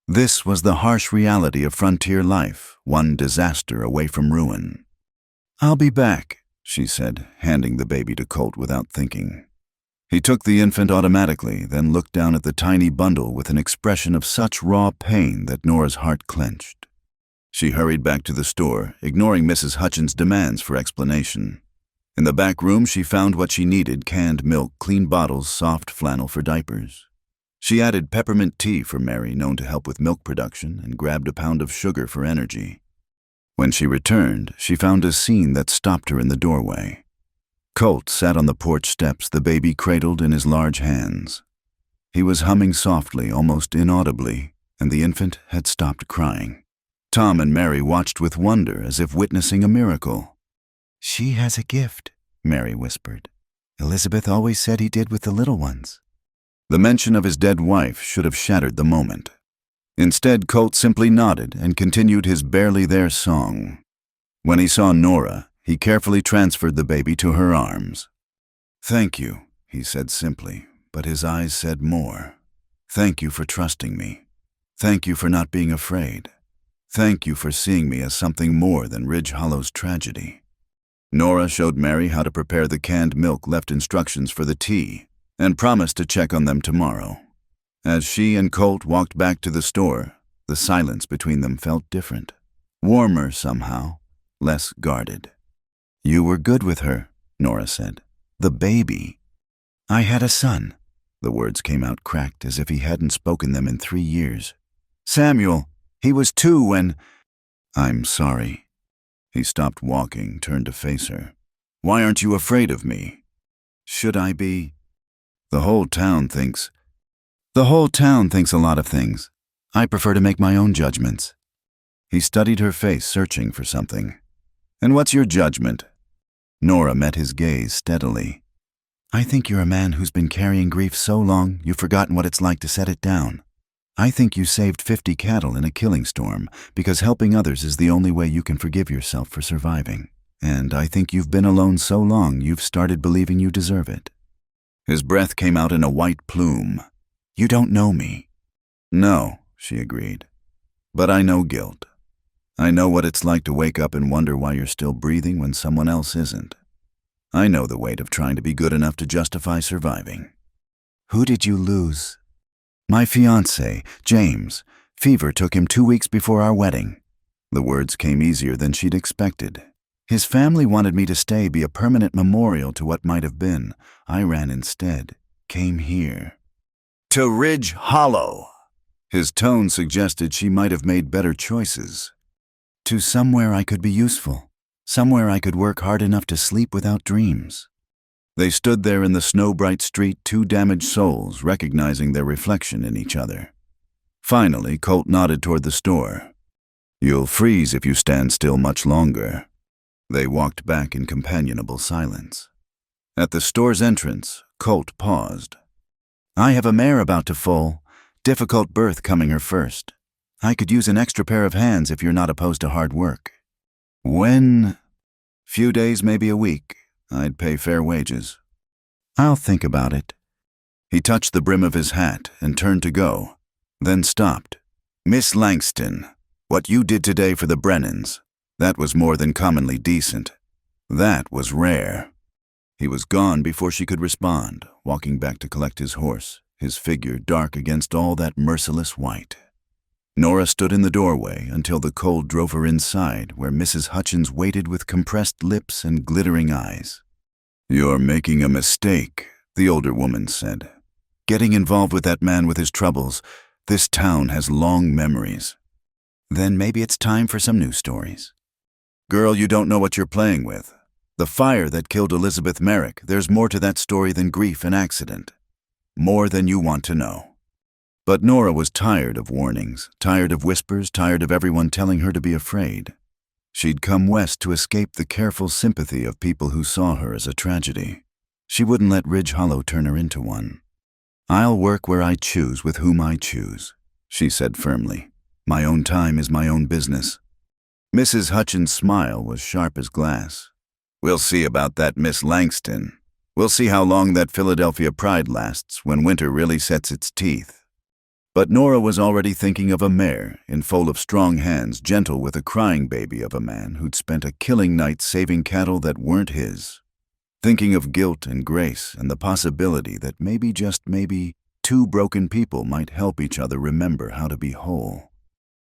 This was the harsh reality of frontier life, one disaster away from ruin. I'll be back, she said, handing the baby to Colt without thinking. He took the infant automatically, then looked down at the tiny bundle with an expression of such raw pain that Nora's heart clenched. She hurried back to the store, ignoring Mrs. Hutchins' demands for explanation. In the back room, she found what she needed: canned milk, clean bottles, soft flannel for diapers. She added peppermint tea for Mary, known to help with milk production, and grabbed a pound of sugar for energy. When she returned, she found a scene that stopped her in the doorway. Colt sat on the porch steps, the baby cradled in his large hands. He was humming softly, almost inaudibly, and the infant had stopped crying. Tom and Mary watched with wonder, as if witnessing a miracle. She has a gift, Mary whispered. Elizabeth always said he did with the little ones. The mention of his dead wife should have shattered the moment. Instead, Colt simply nodded and continued his barely there song. When he saw Nora, he carefully transferred the baby to her arms. Thank you, he said simply, but his eyes said more. Thank you for trusting me. Thank you for not being afraid. Thank you for seeing me as something more than Ridge Hollow's tragedy. Nora showed Mary how to prepare the canned milk, left instructions for the tea, and promised to check on them tomorrow. As she and Colt walked back to the store, the silence between them felt different. Warmer somehow, less guarded. You were good with her, Nora said. The baby. I had a son. The words came out cracked, as if he hadn't spoken them in 3 years. Samuel. He was 2 when... I'm sorry. He stopped walking, turned to face her. Why aren't you afraid of me? Should I be? The whole town thinks a lot of things. I prefer to make my own judgments. He studied her face, searching for something. And what's your judgment? Nora met his gaze steadily. I think you're a man who's been carrying grief so long you've forgotten what it's like to set it down. I think you saved 50 cattle in a killing storm because helping others is the only way you can forgive yourself for surviving. And I think you've been alone so long you've started believing you deserve it. His breath came out in a white plume. You don't know me. No, she agreed. But I know guilt. I know what it's like to wake up and wonder why you're still breathing when someone else isn't. I know the weight of trying to be good enough to justify surviving. Who did you lose? My fiancé, James. Fever took him 2 weeks before our wedding. The words came easier than she'd expected. His family wanted me to stay, be a permanent memorial to what might have been. I ran instead, came here. To Ridge Hollow. His tone suggested she might have made better choices. To somewhere I could be useful. Somewhere I could work hard enough to sleep without dreams. They stood there in the snow-bright street, 2 damaged souls, recognizing their reflection in each other. Finally, Colt nodded toward the store. You'll freeze if you stand still much longer. They walked back in companionable silence. At the store's entrance, Colt paused. I have a mare about to foal. Difficult birth coming her first. I could use an extra pair of hands if you're not opposed to hard work. When? Few days, maybe a week. I'd pay fair wages. I'll think about it. He touched the brim of his hat and turned to go, then stopped. Miss Langston, what you did today for the Brennans, that was more than commonly decent. That was rare. He was gone before she could respond, walking back to collect his horse, his figure dark against all that merciless white. Nora stood in the doorway until the cold drove her inside, where Mrs. Hutchins waited with compressed lips and glittering eyes. You're making a mistake, the older woman said. Getting involved with that man with his troubles, this town has long memories. Then maybe it's time for some new stories. Girl, you don't know what you're playing with. The fire that killed Elizabeth Merrick, there's more to that story than grief and accident. More than you want to know. But Nora was tired of warnings, tired of whispers, tired of everyone telling her to be afraid. She'd come west to escape the careful sympathy of people who saw her as a tragedy. She wouldn't let Ridge Hollow turn her into one. "I'll work where I choose with whom I choose," she said firmly. "My own time is my own business." Mrs. Hutchins' smile was sharp as glass. "We'll see about that, Miss Langston. We'll see how long that Philadelphia pride lasts when winter really sets its teeth." But Nora was already thinking of a mare in foal of strong hands, gentle with a crying baby of a man who'd spent a killing night saving cattle that weren't his. Thinking of guilt and grace and the possibility that maybe, just maybe, two broken people might help each other remember how to be whole.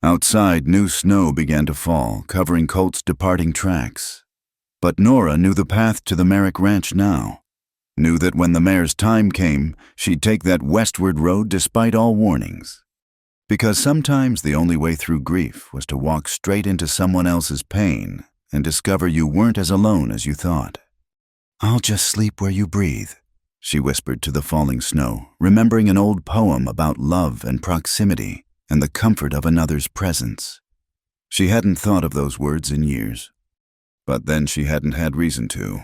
Outside, new snow began to fall, covering Colt's departing tracks. But Nora knew the path to the Merrick Ranch now. Knew that when the mare's time came, she'd take that westward road despite all warnings. Because sometimes the only way through grief was to walk straight into someone else's pain and discover you weren't as alone as you thought. "I'll just sleep where you breathe," she whispered to the falling snow, remembering an old poem about love and proximity and the comfort of another's presence. She hadn't thought of those words in years. But then she hadn't had reason to.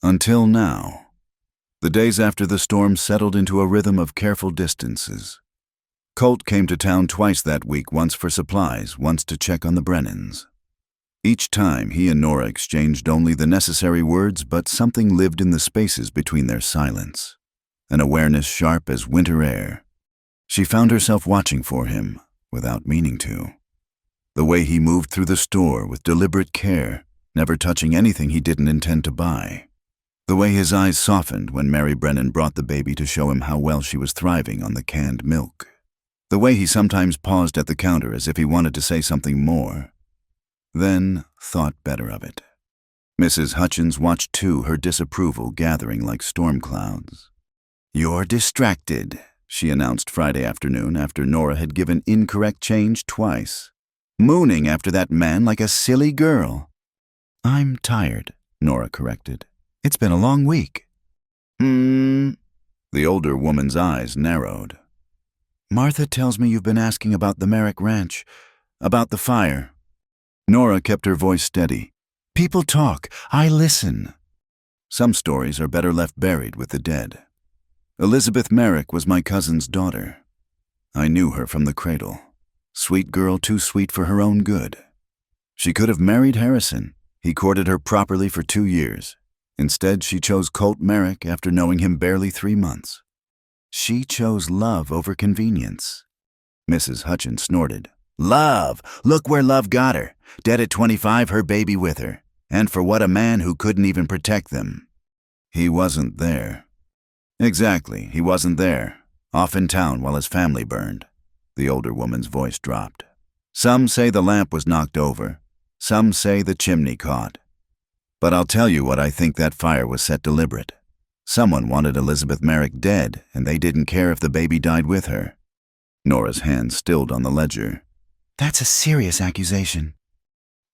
Until now. The days after the storm settled into a rhythm of careful distances. Colt came to town twice that week, once for supplies, once to check on the Brennans. Each time he and Nora exchanged only the necessary words, but something lived in the spaces between their silence. An awareness sharp as winter air. She found herself watching for him, without meaning to. The way he moved through the store with deliberate care, never touching anything he didn't intend to buy. The way his eyes softened when Mary Brennan brought the baby to show him how well she was thriving on the canned milk. The way he sometimes paused at the counter as if he wanted to say something more. Then thought better of it. Mrs. Hutchins watched too, her disapproval gathering like storm clouds. "You're distracted," she announced Friday afternoon after Nora had given incorrect change twice. "Mooning after that man like a silly girl." "I'm tired," Nora corrected. "It's been a long week." The older woman's eyes narrowed. "Martha tells me you've been asking about the Merrick Ranch, about the fire." Nora kept her voice steady. "People talk. I listen." Some stories are better left buried with the dead. Elizabeth Merrick was my cousin's daughter. I knew her from the cradle. Sweet girl, too sweet for her own good. She could have married Harrison. He courted her properly for 2 years. Instead, she chose Colt Merrick after knowing him barely 3 months. She chose love over convenience. Mrs. Hutchins snorted. "Love! Look where love got her. Dead at 25, her baby with her. And for what, a man who couldn't even protect them." He wasn't there. Exactly, he wasn't there. Off in town while his family burned. The older woman's voice dropped. "Some say the lamp was knocked over. Some say the chimney caught. But I'll tell you what, I think that fire was set deliberate. Someone wanted Elizabeth Merrick dead, and they didn't care if the baby died with her." Nora's hand stilled on the ledger. "That's a serious accusation.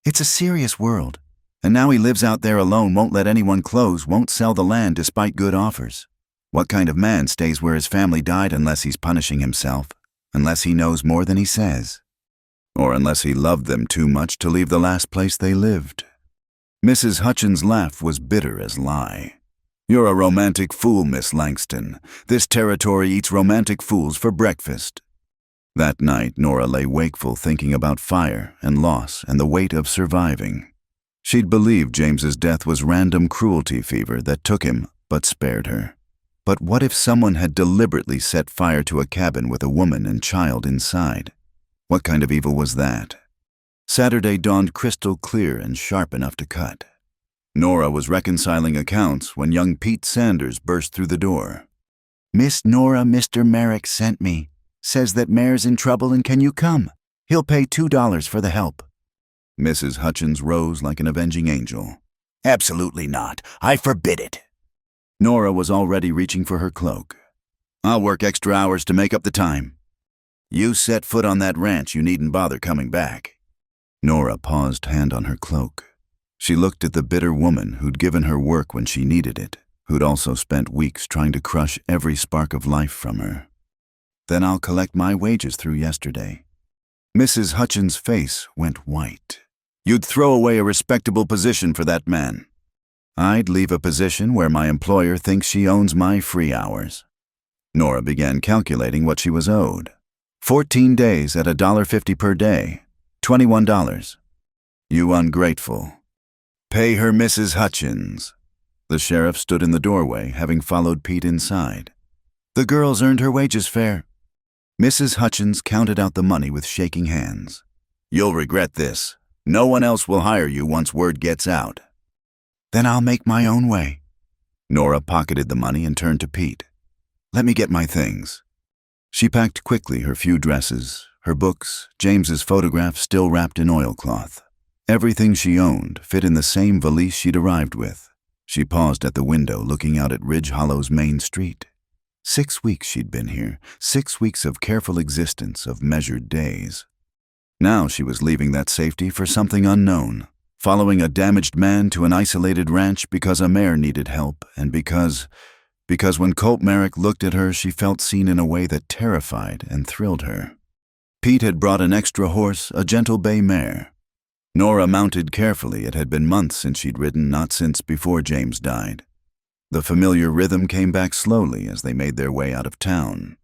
It's a serious world. And now he lives out there alone, won't let anyone close, won't sell the land despite good offers. What kind of man stays where his family died unless he's punishing himself, unless he knows more than he says? Or unless he loved them too much to leave the last place they lived?" Mrs. Hutchins' laugh was bitter as lie. "You're a romantic fool, Miss Langston. This territory eats romantic fools for breakfast." That night, Nora lay wakeful thinking about fire and loss and the weight of surviving. She'd believed James's death was random cruelty fever that took him but spared her. But what if someone had deliberately set fire to a cabin with a woman and child inside? What kind of evil was that? Saturday dawned crystal clear and sharp enough to cut. Nora was reconciling accounts when young Pete Sanders burst through the door. "Miss Nora, Mr. Merrick sent me. Says that Mare's in trouble and can you come? He'll pay $2 for the help." Mrs. Hutchins rose like an avenging angel. "Absolutely not. I forbid it." Nora was already reaching for her cloak. "I'll work extra hours to make up the time." "You set foot on that ranch, you needn't bother coming back." Nora paused, hand on her cloak. She looked at the bitter woman who'd given her work when she needed it, who'd also spent weeks trying to crush every spark of life from her. Then I'll collect my wages through yesterday. Mrs. Hutchins' face went white. You'd throw away a respectable position for that man. I'd leave a position where my employer thinks she owns my free hours. Nora began calculating what she was owed. 14 days at $1.50 per day, $21. You ungrateful. Pay her, Mrs. Hutchins. The sheriff stood in the doorway, having followed Pete inside. The girl's earned her wages fair. Mrs. Hutchins counted out the money with shaking hands. You'll regret this. No one else will hire you once word gets out. Then I'll make my own way. Nora pocketed the money and turned to Pete. Let me get my things. She packed quickly her few dresses, her books, James's photograph still wrapped in oilcloth. Everything she owned fit in the same valise she'd arrived with. She paused at the window looking out at Ridge Hollow's main street. 6 weeks she'd been here, 6 weeks of careful existence, of measured days. Now she was leaving that safety for something unknown, following a damaged man to an isolated ranch because a mare needed help, and because when Colt Merrick looked at her, she felt seen in a way that terrified and thrilled her. Pete had brought an extra horse, a gentle bay mare. Nora mounted carefully. It had been months since she'd ridden, not since before James died. The familiar rhythm came back slowly as they made their way out of town.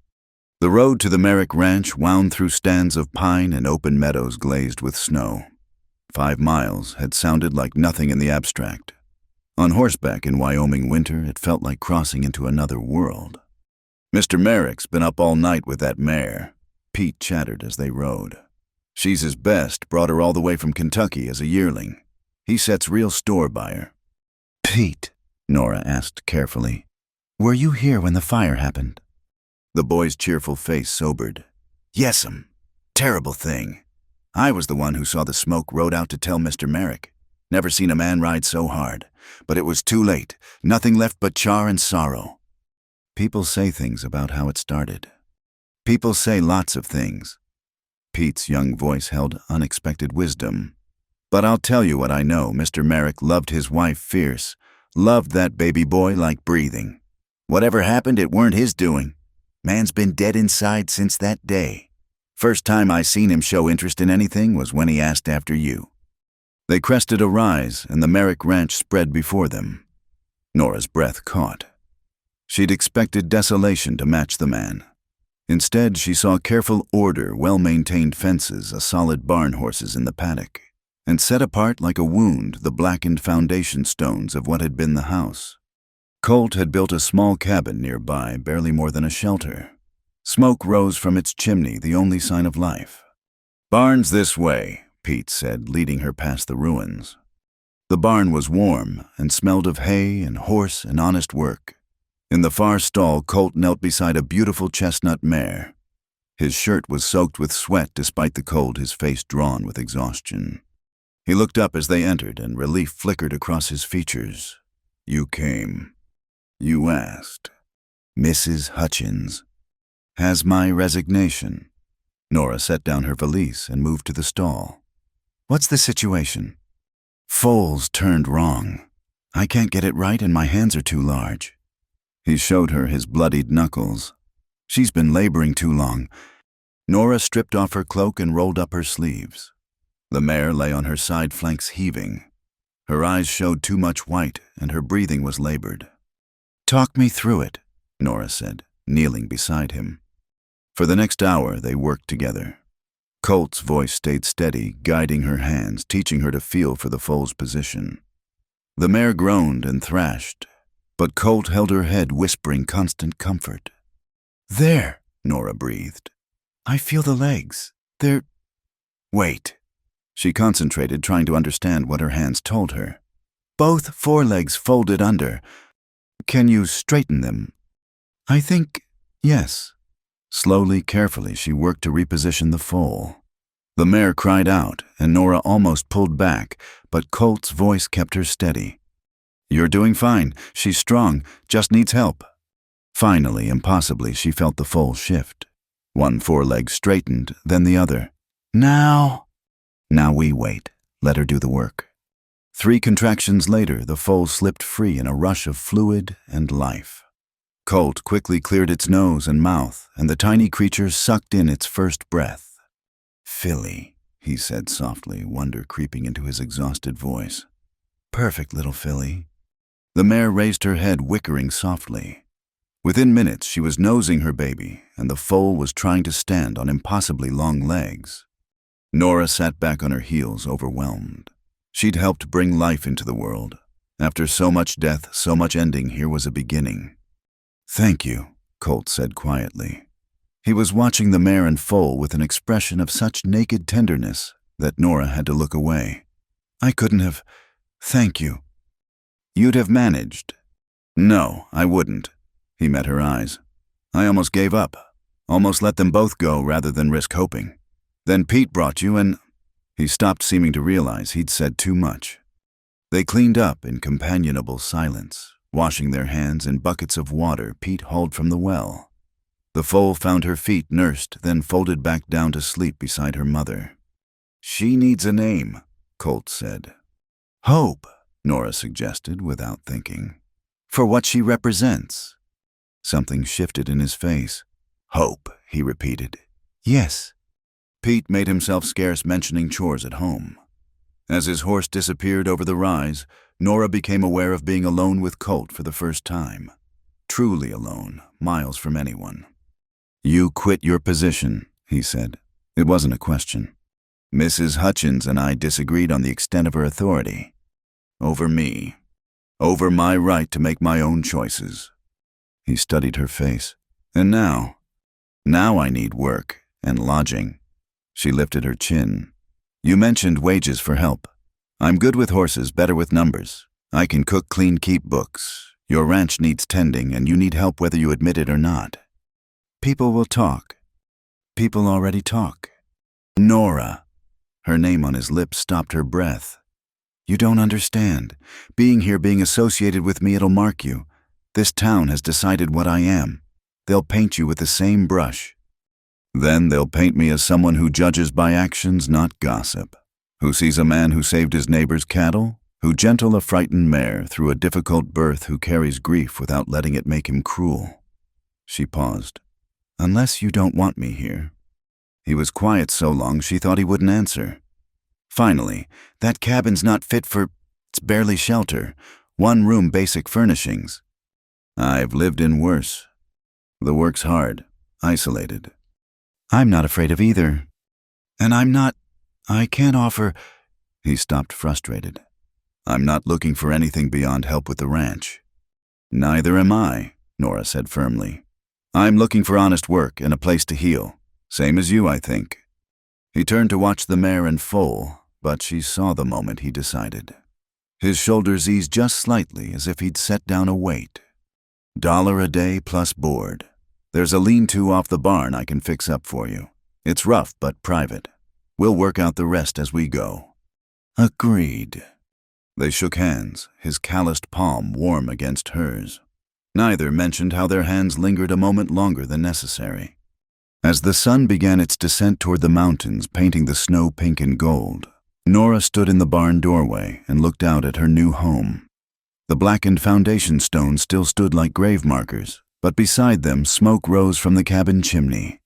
The road to the Merrick Ranch wound through stands of pine and open meadows glazed with snow. 5 miles had sounded like nothing in the abstract. On horseback in Wyoming winter, it felt like crossing into another world. Mr. Merrick's been up all night with that mare, Pete chattered as they rode. She's his best, brought her all the way from Kentucky as a yearling. He sets real store by her. Pete, Nora asked carefully, were you here when the fire happened? The boy's cheerful face sobered. Yes'm. Terrible thing. I was the one who saw the smoke, rode out to tell Mr. Merrick. Never seen a man ride so hard. But it was too late. Nothing left but char and sorrow. People say things about how it started. People say lots of things. Pete's young voice held unexpected wisdom. But I'll tell you what I know. Mr. Merrick loved his wife fierce. Loved that baby boy like breathing. Whatever happened, it weren't his doing. Man's been dead inside since that day. First time I seen him show interest in anything was when he asked after you. They crested a rise, and the Merrick Ranch spread before them. Nora's breath caught. She'd expected desolation to match the man. Instead, she saw careful order, well-maintained fences, a solid barn horses in the paddock, and set apart like a wound the blackened foundation stones of what had been the house. Colt had built a small cabin nearby, barely more than a shelter. Smoke rose from its chimney, the only sign of life. Barn's this way, Pete said, leading her past the ruins. The barn was warm and smelled of hay and horse and honest work. In the far stall, Colt knelt beside a beautiful chestnut mare. His shirt was soaked with sweat despite the cold, his face drawn with exhaustion. He looked up as they entered, and relief flickered across his features. You came. You asked. Mrs. Hutchins has my resignation. Nora set down her valise and moved to the stall. What's the situation? Foal's turned wrong. I can't get it right and my hands are too large. He showed her his bloodied knuckles. She's been laboring too long. Nora stripped off her cloak and rolled up her sleeves. The mare lay on her side flanks heaving. Her eyes showed too much white and her breathing was labored. Talk me through it, Nora said, kneeling beside him. For the next hour, they worked together. Colt's voice stayed steady, guiding her hands, teaching her to feel for the foal's position. The mare groaned and thrashed, but Colt held her head, whispering constant comfort. There, Nora breathed. I feel the legs. They're... Wait. She concentrated, trying to understand what her hands told her. Both forelegs folded under. Can you straighten them? I think, yes. Slowly, carefully, she worked to reposition the foal. The mare cried out, and Nora almost pulled back, but Colt's voice kept her steady. You're doing fine. She's strong, just needs help. Finally, impossibly, she felt the foal shift. One foreleg straightened, then the other. Now we wait. Let her do the work. 3 contractions later, the foal slipped free in a rush of fluid and life. Colt quickly cleared its nose and mouth, and the tiny creature sucked in its first breath. "Filly," he said softly, wonder creeping into his exhausted voice. "Perfect little filly." The mare raised her head, whickering softly. Within minutes, she was nosing her baby, and the foal was trying to stand on impossibly long legs. Nora sat back on her heels, overwhelmed. She'd helped bring life into the world. After so much death, so much ending, here was a beginning. "Thank you," Colt said quietly. He was watching the mare and foal with an expression of such naked tenderness that Nora had to look away. "I couldn't have. Thank you." "You'd have managed." "No, I wouldn't." He met her eyes. "I almost gave up. Almost let them both go rather than risk hoping. Then Pete brought you and—" He stopped, seeming to realize he'd said too much. They cleaned up in companionable silence, washing their hands in buckets of water Pete hauled from the well. The foal found her feet nursed, then folded back down to sleep beside her mother. "She needs a name," Colt said. "Hope," Nora suggested without thinking. "For what she represents." Something shifted in his face. "Hope," he repeated. "Yes." Pete made himself scarce, mentioning chores at home. As his horse disappeared over the rise, Nora became aware of being alone with Colt for the first time. Truly alone, miles from anyone. "You quit your position," he said. It wasn't a question. "Mrs. Hutchins and I disagreed on the extent of her authority. Over me. Over my right to make my own choices." He studied her face. "And now I need work and lodging." She lifted her chin. "You mentioned wages for help. I'm good with horses, better with numbers. I can cook, clean, keep books. Your ranch needs tending, and you need help whether you admit it or not. People will talk. People already talk." "Nora." Her name on his lips stopped her breath. "You don't understand. Being here, being associated with me, it'll mark you. This town has decided what I am. They'll paint you with the same brush. Then they'll paint me as someone who judges by actions, not gossip. Who sees a man who saved his neighbor's cattle, who gentle a frightened mare through a difficult birth, who carries grief without letting it make him cruel." She paused. "Unless you don't want me here." He was quiet so long she thought he wouldn't answer. Finally, "That cabin's not fit for— it's barely shelter. 1 room, basic furnishings." "I've lived in worse. The work's hard, isolated." "I'm not afraid of either. And I can't offer—" He stopped, frustrated. "I'm not looking for anything beyond help with the ranch." "Neither am I," Nora said firmly. "I'm looking for honest work and a place to heal. Same as you, I think." He turned to watch the mare and foal, but she saw the moment he decided. His shoulders eased just slightly, as if he'd set down a weight. $1 a day plus board. There's a lean-to off the barn I can fix up for you. It's rough but private. We'll work out the rest as we go." "Agreed." They shook hands, his calloused palm warm against hers. Neither mentioned how their hands lingered a moment longer than necessary. As the sun began its descent toward the mountains, painting the snow pink and gold, Nora stood in the barn doorway and looked out at her new home. The blackened foundation stones still stood like grave markers, but beside them smoke rose from the cabin chimney.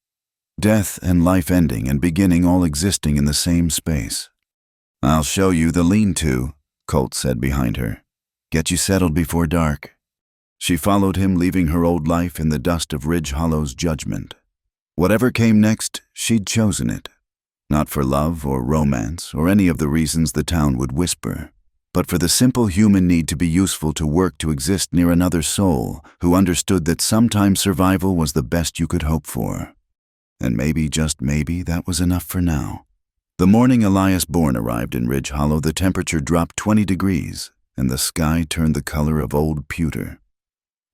Death and life ending and beginning all existing in the same space. "I'll show you the lean-to," Colt said behind her. "Get you settled before dark." She followed him, leaving her old life in the dust of Ridge Hollow's judgment. Whatever came next, she'd chosen it. Not for love or romance or any of the reasons the town would whisper, but for the simple human need to be useful, to work, to exist near another soul who understood that sometimes survival was the best you could hope for. And maybe, just maybe, that was enough for now. The morning Elias Bourne arrived in Ridge Hollow, the temperature dropped 20 degrees, and the sky turned the color of old pewter.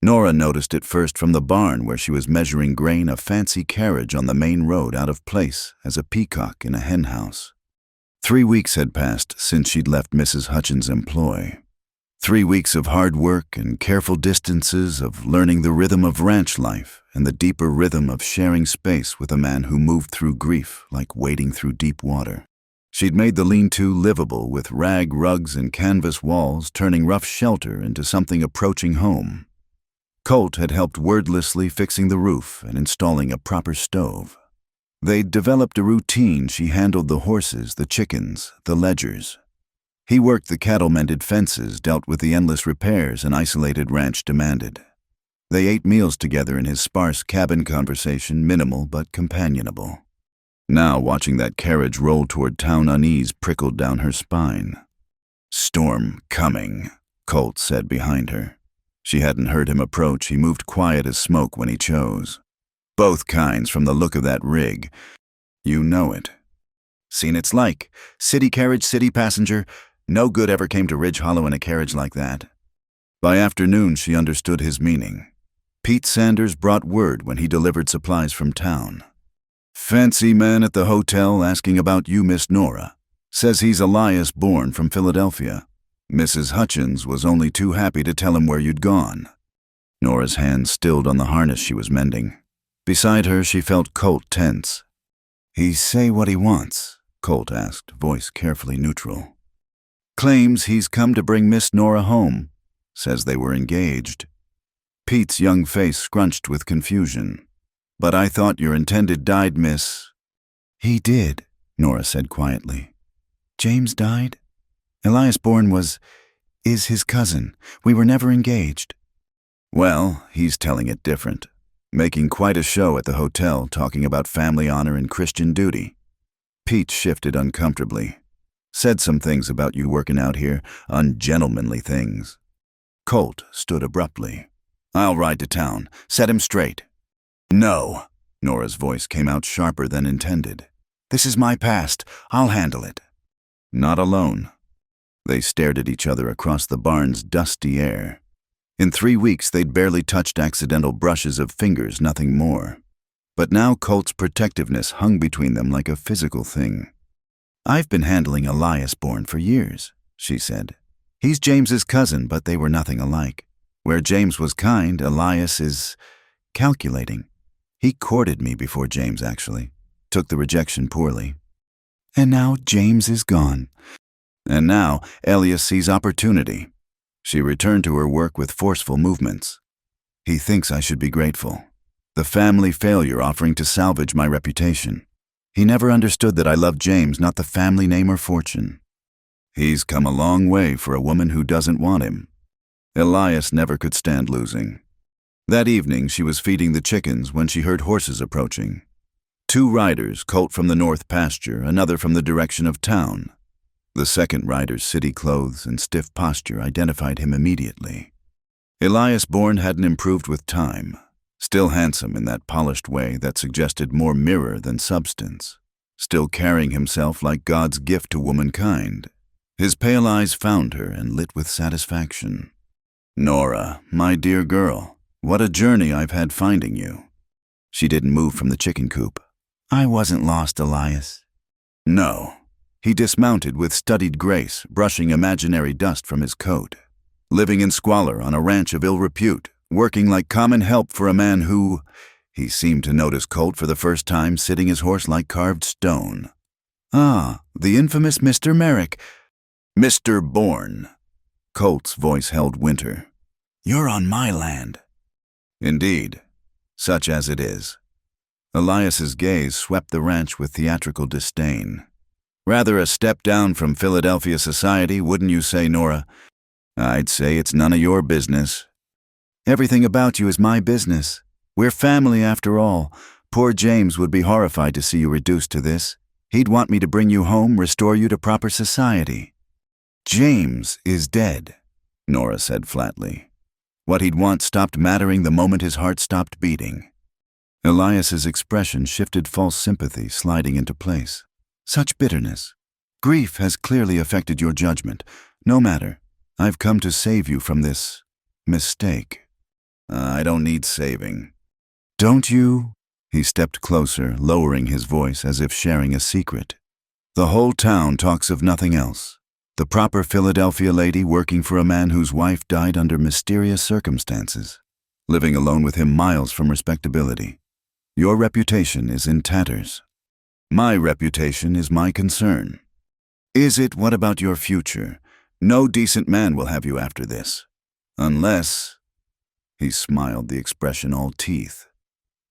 Nora noticed it first from the barn, where she was measuring grain, a fancy carriage on the main road out of place as a peacock in a henhouse. 3 weeks had passed since she'd left Mrs. Hutchins' employ. 3 weeks of hard work and careful distances, of learning the rhythm of ranch life and the deeper rhythm of sharing space with a man who moved through grief like wading through deep water. She'd made the lean-to livable with rag rugs and canvas walls, turning rough shelter into something approaching home. Colt had helped wordlessly fixing the roof and installing a proper stove. They'd developed a routine. She handled the horses, the chickens, the ledgers. He worked the cattle-mended fences, dealt with the endless repairs an isolated ranch demanded. They ate meals together in his sparse cabin conversation, minimal but companionable. Now, watching that carriage roll toward town, unease prickled down her spine. "Storm coming," Colt said behind her. She hadn't heard him approach. He moved quiet as smoke when he chose. "Both kinds from the look of that rig. You know it." "Seen it's like. City carriage, city passenger. No good ever came to Ridge Hollow in a carriage like that." By afternoon, she understood his meaning. Pete Sanders brought word when he delivered supplies from town. "Fancy man at the hotel asking about you, Miss Nora. Says he's Elias born from Philadelphia. Mrs. Hutchins was only too happy to tell him where you'd gone." Nora's hand stilled on the harness she was mending. Beside her, she felt Colt tense. "He say what he wants?" Colt asked, voice carefully neutral. "Claims he's come to bring Miss Nora home. Says they were engaged." Pete's young face scrunched with confusion. "But I thought your intended died, miss." "He did," Nora said quietly. "James died? Elias Bourne is his cousin. We were never engaged." "Well, he's telling it different. Making quite a show at the hotel, talking about family honor and Christian duty." Pete shifted uncomfortably. "Said some things about you working out here, ungentlemanly things." Colt stood abruptly. "I'll ride to town. Set him straight." "No." Nora's voice came out sharper than intended. "This is my past. I'll handle it." "Not alone." They stared at each other across the barn's dusty air. In 3 weeks, they'd barely touched accidental brushes of fingers, nothing more. But now Colt's protectiveness hung between them like a physical thing. "I've been handling Elias Bourne for years," she said. "He's James's cousin, but they were nothing alike. Where James was kind, Elias is calculating. He courted me before James, actually. Took the rejection poorly. And now James is gone. And now Elias sees opportunity." She returned to her work with forceful movements. "He thinks I should be grateful. The family failure offering to salvage my reputation. He never understood that I loved James, not the family name or fortune. He's come a long way for a woman who doesn't want him." Elias never could stand losing. That evening, she was feeding the chickens when she heard horses approaching. 2 riders, Colt from the north pasture, another from the direction of town. The second rider's city clothes and stiff posture identified him immediately. Elias Bourne hadn't improved with time, still handsome in that polished way that suggested more mirror than substance, still carrying himself like God's gift to womankind. His pale eyes found her and lit with satisfaction. "Nora, my dear girl, what a journey I've had finding you." She didn't move from the chicken coop. "I wasn't lost, Elias." "No." He dismounted with studied grace, brushing imaginary dust from his coat. "Living in squalor on a ranch of ill repute, working like common help for a man who—" He seemed to notice Colt for the first time, sitting his horse like carved stone. "Ah, the infamous Mr. Merrick." "Mr. Bourne." Colt's voice held winter. "You're on my land." "Indeed, such as it is." Elias's gaze swept the ranch with theatrical disdain. "Rather a step down from Philadelphia society, wouldn't you say, Nora?" "I'd say it's none of your business." "Everything about you is my business. We're family after all. Poor James would be horrified to see you reduced to this. He'd want me to bring you home, restore you to proper society." "James is dead," Nora said flatly. What he'd want stopped mattering the moment his heart stopped beating. Elias's expression shifted, false sympathy sliding into place. "Such bitterness. Grief has clearly affected your judgment. No matter. I've come to save you from this mistake." "I don't need saving." "Don't you?" He stepped closer, lowering his voice as if sharing a secret. "The whole town talks of nothing else. The proper Philadelphia lady working for a man whose wife died under mysterious circumstances, living alone with him miles from respectability. Your reputation is in tatters. My reputation is my concern. Is it? What about your future? No decent man will have you after this. Unless, he smiled, the expression all teeth,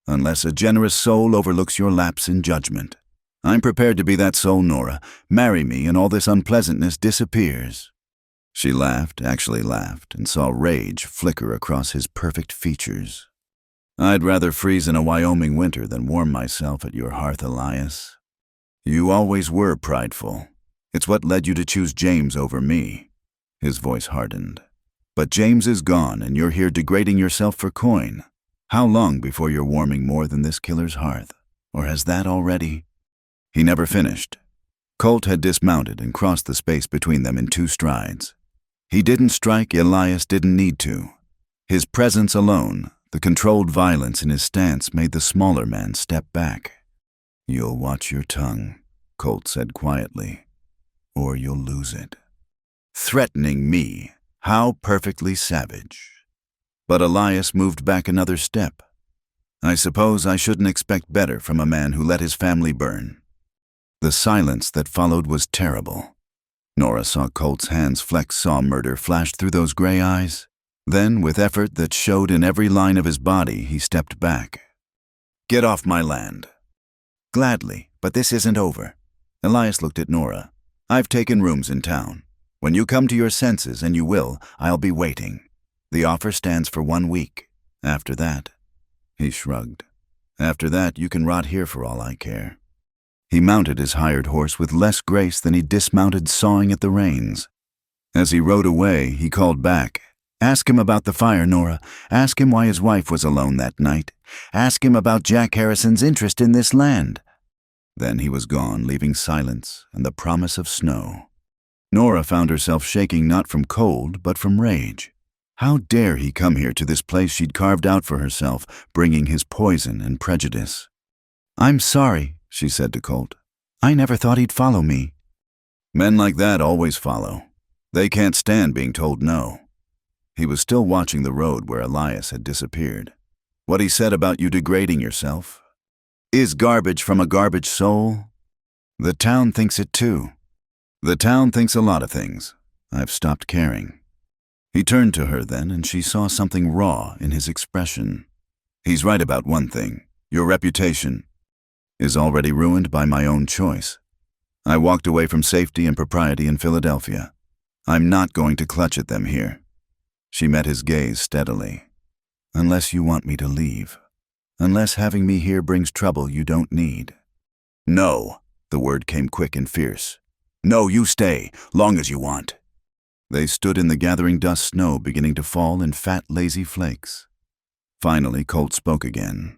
unless a generous soul overlooks your lapse in judgment. I'm prepared to be that soul, Nora. Marry me and all this unpleasantness disappears. She laughed, actually laughed, and saw rage flicker across his perfect features. I'd rather freeze in a Wyoming winter than warm myself at your hearth, Elias. You always were prideful. It's what led you to choose James over me. His voice hardened. But James is gone, and you're here degrading yourself for coin. How long before you're warming more than this killer's hearth? Or has that already? He never finished. Colt had dismounted and crossed the space between them in 2 strides. He didn't strike, Elias didn't need to. His presence alone, the controlled violence in his stance, made the smaller man step back. You'll watch your tongue, Colt said quietly, or you'll lose it. Threatening me, how perfectly savage. But Elias moved back another step. I suppose I shouldn't expect better from a man who let his family burn. The silence that followed was terrible. Nora saw Colt's hands flex, saw murder flash through those gray eyes. Then, with effort that showed in every line of his body, he stepped back. Get off my land. Gladly, but this isn't over. Elias looked at Nora. I've taken rooms in town. When you come to your senses, and you will, I'll be waiting. The offer stands for 1 week. After that, he shrugged. After that, you can rot here for all I care. He mounted his hired horse with less grace than he dismounted, sawing at the reins. As he rode away, he called back. Ask him about the fire, Nora. Ask him why his wife was alone that night. Ask him about Jack Harrison's interest in this land. Then he was gone, leaving silence and the promise of snow. Nora found herself shaking not from cold, but from rage. How dare he come here to this place she'd carved out for herself, bringing his poison and prejudice? I'm sorry, she said to Colt. I never thought he'd follow me. Men like that always follow. They can't stand being told no. He was still watching the road where Elias had disappeared. What he said about you degrading yourself is garbage from a garbage soul. The town thinks it too. The town thinks a lot of things. I've stopped caring. He turned to her then, and she saw something raw in his expression. He's right about one thing. Your reputation is already ruined by my own choice. I walked away from safety and propriety in Philadelphia. I'm not going to clutch at them here. She met his gaze steadily. Unless you want me to leave. Unless having me here brings trouble you don't need. No, the word came quick and fierce. No, you stay, long as you want. They stood in the gathering dust snow beginning to fall in fat, lazy flakes. Finally, Colt spoke again.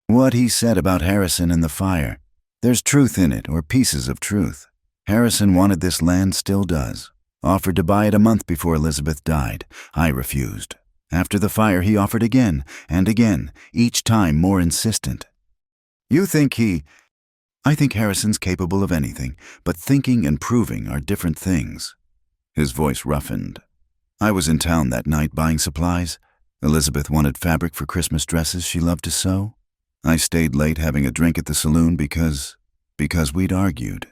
What he said about Harrison and the fire, there's truth in it, or pieces of truth. Harrison wanted this land, still does. Offered to buy it a month before Elizabeth died. I refused. After the fire, he offered again and again, each time more insistent. You think I think Harrison's capable of anything, but thinking and proving are different things. His voice roughened. I was in town that night buying supplies. Elizabeth wanted fabric for Christmas dresses she loved to sew. I stayed late having a drink at the saloon because we'd argued.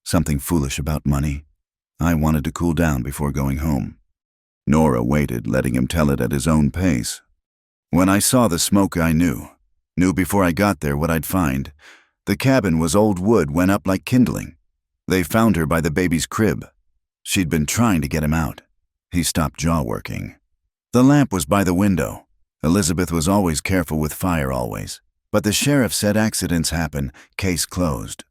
Something foolish about money. I wanted to cool down before going home. Nora waited, letting him tell it at his own pace. When I saw the smoke, I knew before I got there what I'd find. The cabin was old wood, went up like kindling. They found her by the baby's crib. She'd been trying to get him out. He stopped jaw-working. The lamp was by the window. Elizabeth was always careful with fire, always. But the sheriff said accidents happen, case closed.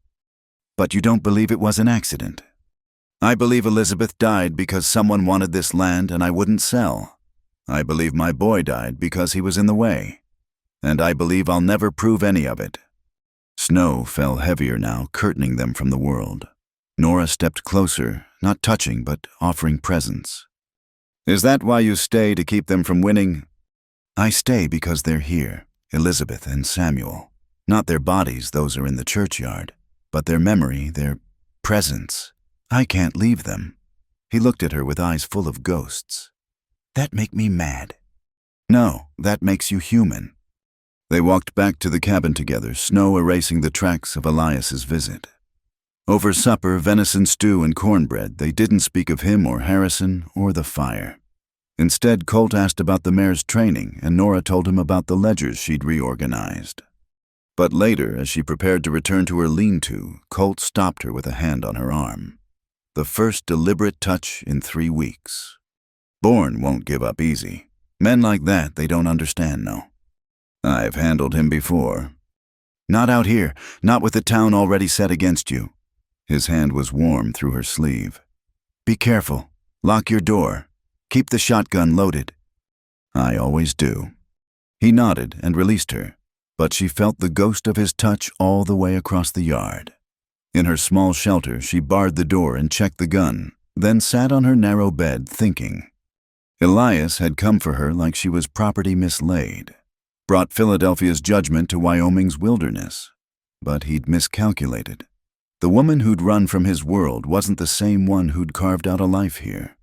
But you don't believe it was an accident? I believe Elizabeth died because someone wanted this land and I wouldn't sell. I believe my boy died because he was in the way. And I believe I'll never prove any of it. Snow fell heavier now, curtaining them from the world. Nora stepped closer, not touching, but offering presence. Is that why you stay, to keep them from winning? I stay because they're here, Elizabeth and Samuel. Not their bodies, those are in the churchyard, but their memory, their presence. I can't leave them. He looked at her with eyes full of ghosts. That make me mad. No, that makes you human. They walked back to the cabin together, snow erasing the tracks of Elias's visit. Over supper, venison stew and cornbread, they didn't speak of him or Harrison or the fire. Instead, Colt asked about the mare's training, and Nora told him about the ledgers she'd reorganized. But later, as she prepared to return to her lean-to, Colt stopped her with a hand on her arm. The first deliberate touch in 3 weeks. Bourne won't give up easy. Men like that, they don't understand, no. I've handled him before. Not out here, not with the town already set against you. His hand was warm through her sleeve. Be careful. Lock your door. Keep the shotgun loaded. I always do. He nodded and released her, but she felt the ghost of his touch all the way across the yard. In her small shelter, she barred the door and checked the gun, then sat on her narrow bed thinking. Elias had come for her like she was property mislaid, brought Philadelphia's judgment to Wyoming's wilderness. But he'd miscalculated. The woman who'd run from his world wasn't the same one who'd carved out a life here.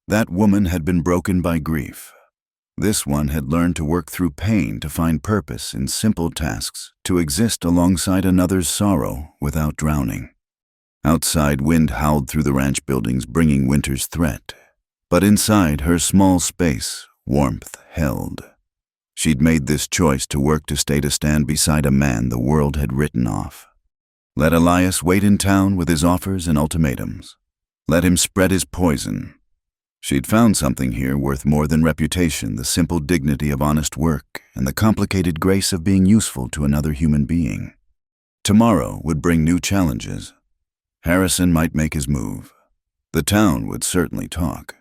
That woman had been broken by grief. This one had learned to work through pain to find purpose in simple tasks, to exist alongside another's sorrow without drowning. Outside, wind howled through the ranch buildings, bringing winter's threat. But inside her small space, warmth held. She'd made this choice to work to stand beside a man the world had written off. Let Elias wait in town with his offers and ultimatums. Let him spread his poison. She'd found something here worth more than reputation, the simple dignity of honest work and the complicated grace of being useful to another human being. Tomorrow would bring new challenges. Harrison might make his move. The town would certainly talk.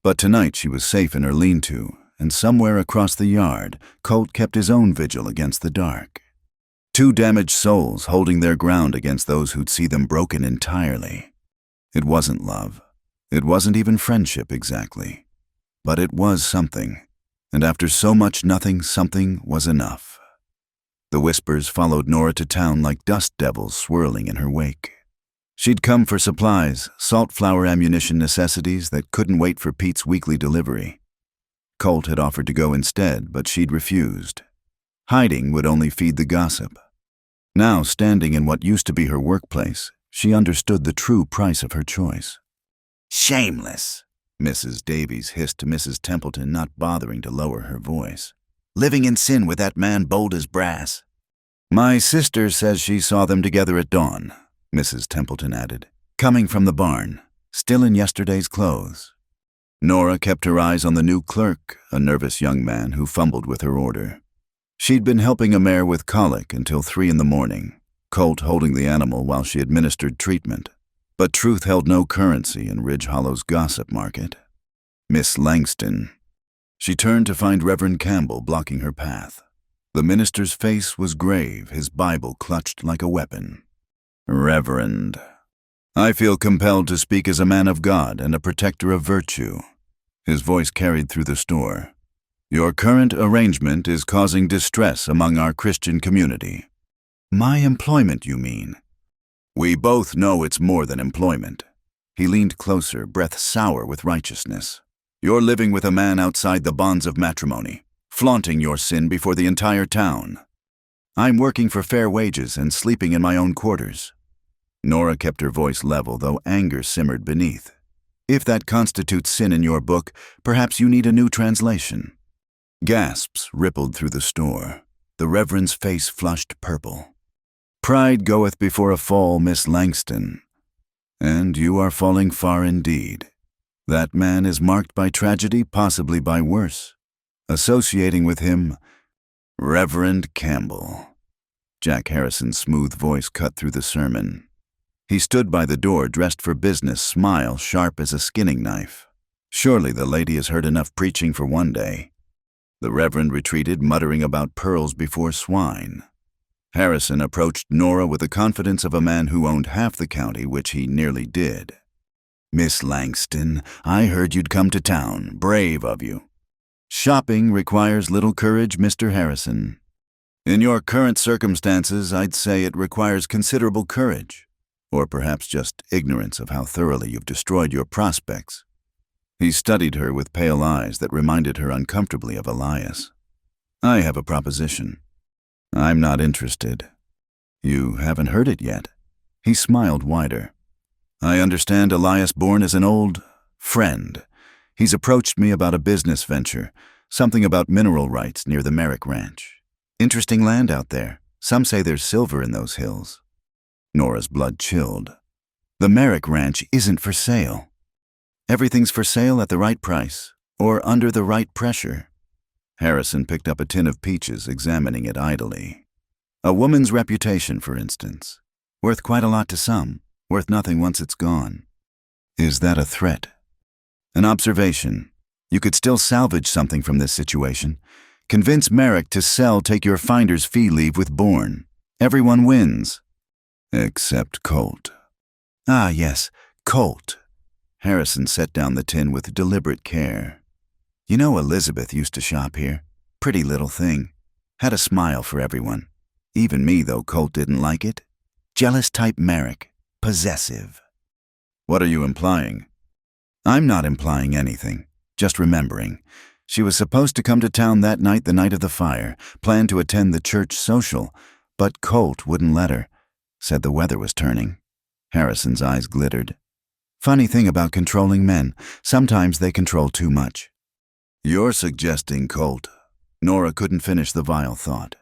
But tonight she was safe in her lean-to, and somewhere across the yard, Colt kept his own vigil against the dark. 2 damaged souls holding their ground against those who'd see them broken entirely. It wasn't love. It wasn't even friendship exactly. But it was something. And after so much nothing, something was enough. The whispers followed Nora to town like dust devils swirling in her wake. She'd come for supplies, salt flour ammunition necessities that couldn't wait for Pete's weekly delivery. Colt had offered to go instead, but she'd refused. Hiding would only feed the gossip. Now, standing in what used to be her workplace, she understood the true price of her choice. Shameless, Mrs. Davies hissed to Mrs. Templeton, not bothering to lower her voice. Living in sin with that man bold as brass. My sister says she saw them together at dawn, Mrs. Templeton added, coming from the barn, still in yesterday's clothes. Nora kept her eyes on the new clerk, a nervous young man who fumbled with her order. She'd been helping a mare with colic until 3 in the morning, Colt holding the animal while she administered treatment. But truth held no currency in Ridge Hollow's gossip market. Miss Langston. She turned to find Reverend Campbell blocking her path. The minister's face was grave, his Bible clutched like a weapon. Reverend, I feel compelled to speak as a man of God and a protector of virtue. His voice carried through the store. Your current arrangement is causing distress among our Christian community. My employment, you mean? We both know it's more than employment. He leaned closer, breath sour with righteousness. You're living with a man outside the bonds of matrimony, flaunting your sin before the entire town. I'm working for fair wages and sleeping in my own quarters. Nora kept her voice level, though anger simmered beneath. If that constitutes sin in your book, perhaps you need a new translation. Gasps rippled through the store. The Reverend's face flushed purple. Pride goeth before a fall, Miss Langston. And you are falling far indeed. That man is marked by tragedy, possibly by worse. Associating with him, Reverend Campbell. Jack Harrison's smooth voice cut through the sermon. He stood by the door, dressed for business, smile sharp as a skinning knife. Surely the lady has heard enough preaching for one day. The Reverend retreated, muttering about pearls before swine. Harrison approached Nora with the confidence of a man who owned half the county, which he nearly did. Miss Langston, I heard you'd come to town. Brave of you. Shopping requires little courage, Mr. Harrison. In your current circumstances, I'd say it requires considerable courage, or perhaps just ignorance of how thoroughly you've destroyed your prospects. He studied her with pale eyes that reminded her uncomfortably of Elias. I have a proposition. I'm not interested. You haven't heard it yet. He smiled wider. I understand Elias Bourne is an old friend. He's approached me about a business venture, something about mineral rights near the Merrick Ranch. Interesting land out there. Some say there's silver in those hills. Nora's blood chilled. The Merrick Ranch isn't for sale. Everything's for sale at the right price, or under the right pressure. Harrison picked up a tin of peaches, examining it idly. A woman's reputation, for instance. Worth quite a lot to some, worth nothing once it's gone. Is that a threat? An observation. You could still salvage something from this situation. Convince Merrick to sell, take your finder's fee leave with Bourne. Everyone wins. Except Colt. Ah, yes, Colt. Harrison set down the tin with deliberate care. You know Elizabeth used to shop here. Pretty little thing. Had a smile for everyone. Even me, though Colt didn't like it. Jealous type Merrick. Possessive. What are you implying? I'm not implying anything. Just remembering. She was supposed to come to town that night, the night of the fire, planned to attend the church social, but Colt wouldn't let her. Said the weather was turning. Harrison's eyes glittered. Funny thing about controlling men. Sometimes they control too much. You're suggesting Colt. Nora couldn't finish the vile thought.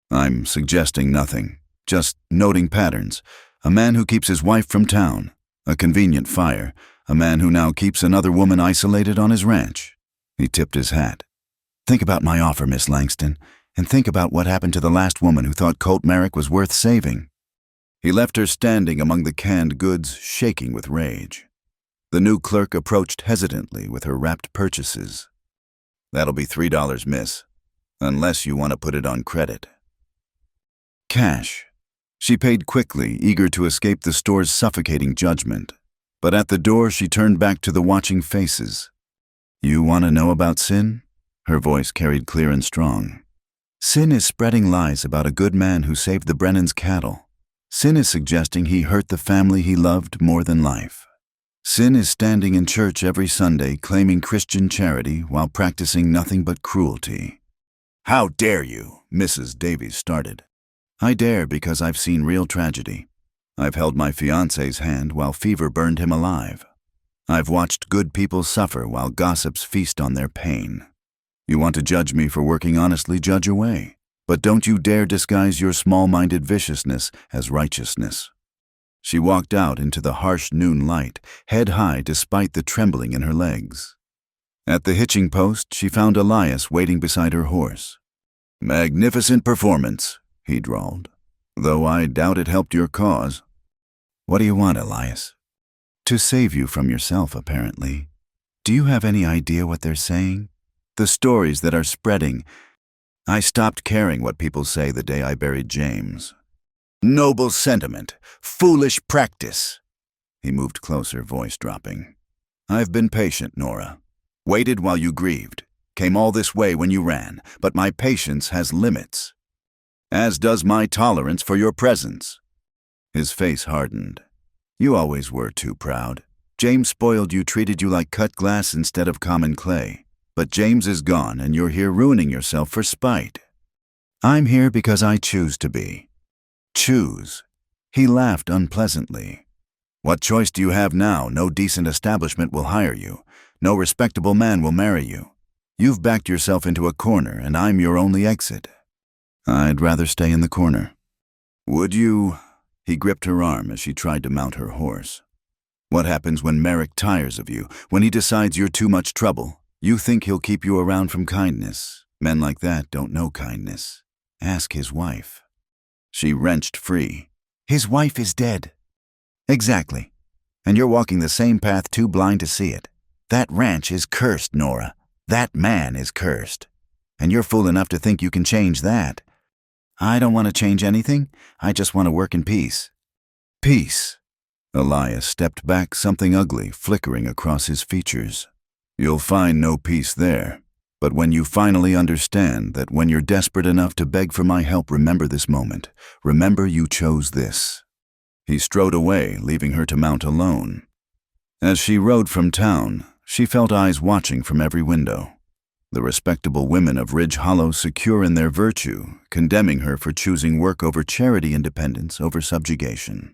I'm suggesting nothing. Just noting patterns. A man who keeps his wife from town. A convenient fire. A man who now keeps another woman isolated on his ranch. He tipped his hat. Think about my offer, Miss Langston, and think about what happened to the last woman who thought Colt Merrick was worth saving. He left her standing among the canned goods, shaking with rage. The new clerk approached hesitantly with her wrapped purchases. That'll be $3, miss, unless you want to put it on credit. Cash. She paid quickly, eager to escape the store's suffocating judgment. But at the door she turned back to the watching faces. You want to know about Sin? Her voice carried clear and strong. Sin is spreading lies about a good man who saved the Brennans' cattle. Sin is suggesting he hurt the family he loved more than life. Sin is standing in church every Sunday claiming Christian charity while practicing nothing but cruelty. How dare you? Mrs. Davies started. I dare because I've seen real tragedy. I've held my fiancé's hand while fever burned him alive. I've watched good people suffer while gossips feast on their pain. You want to judge me for working honestly, judge away. But don't you dare disguise your small-minded viciousness as righteousness. She walked out into the harsh noon light, head high despite the trembling in her legs. At the hitching post, she found Elias waiting beside her horse. Magnificent performance, he drawled, though I doubt it helped your cause. What do you want, Elias? To save you from yourself, apparently. Do you have any idea what they're saying? The stories that are spreading. I stopped caring what people say the day I buried James. Noble sentiment. Foolish practice. He moved closer, voice dropping. I've been patient, Nora. Waited while you grieved. Came all this way when you ran, but my patience has limits. As does my tolerance for your presence. His face hardened. You always were too proud. James spoiled you, treated you like cut glass instead of common clay. But James is gone, and you're here ruining yourself for spite. I'm here because I choose to be. Choose. He laughed unpleasantly. What choice do you have now? No decent establishment will hire you. No respectable man will marry you. You've backed yourself into a corner, and I'm your only exit. I'd rather stay in the corner. Would you? He gripped her arm as she tried to mount her horse. What happens when Merrick tires of you, when he decides you're too much trouble? You think he'll keep you around from kindness. Men like that don't know kindness. Ask his wife. She wrenched free. His wife is dead. Exactly. And you're walking the same path, too blind to see it. That ranch is cursed, Nora. That man is cursed. And you're fool enough to think you can change that. I don't want to change anything. I just want to work in peace. Peace. Elias stepped back, something ugly flickering across his features. You'll find no peace there. But when you finally understand that when you're desperate enough to beg for my help, remember this moment. Remember you chose this. He strode away, leaving her to mount alone. As she rode from town, she felt eyes watching from every window. The respectable women of Ridge Hollow secure in their virtue, condemning her for choosing work over charity, independence over subjugation.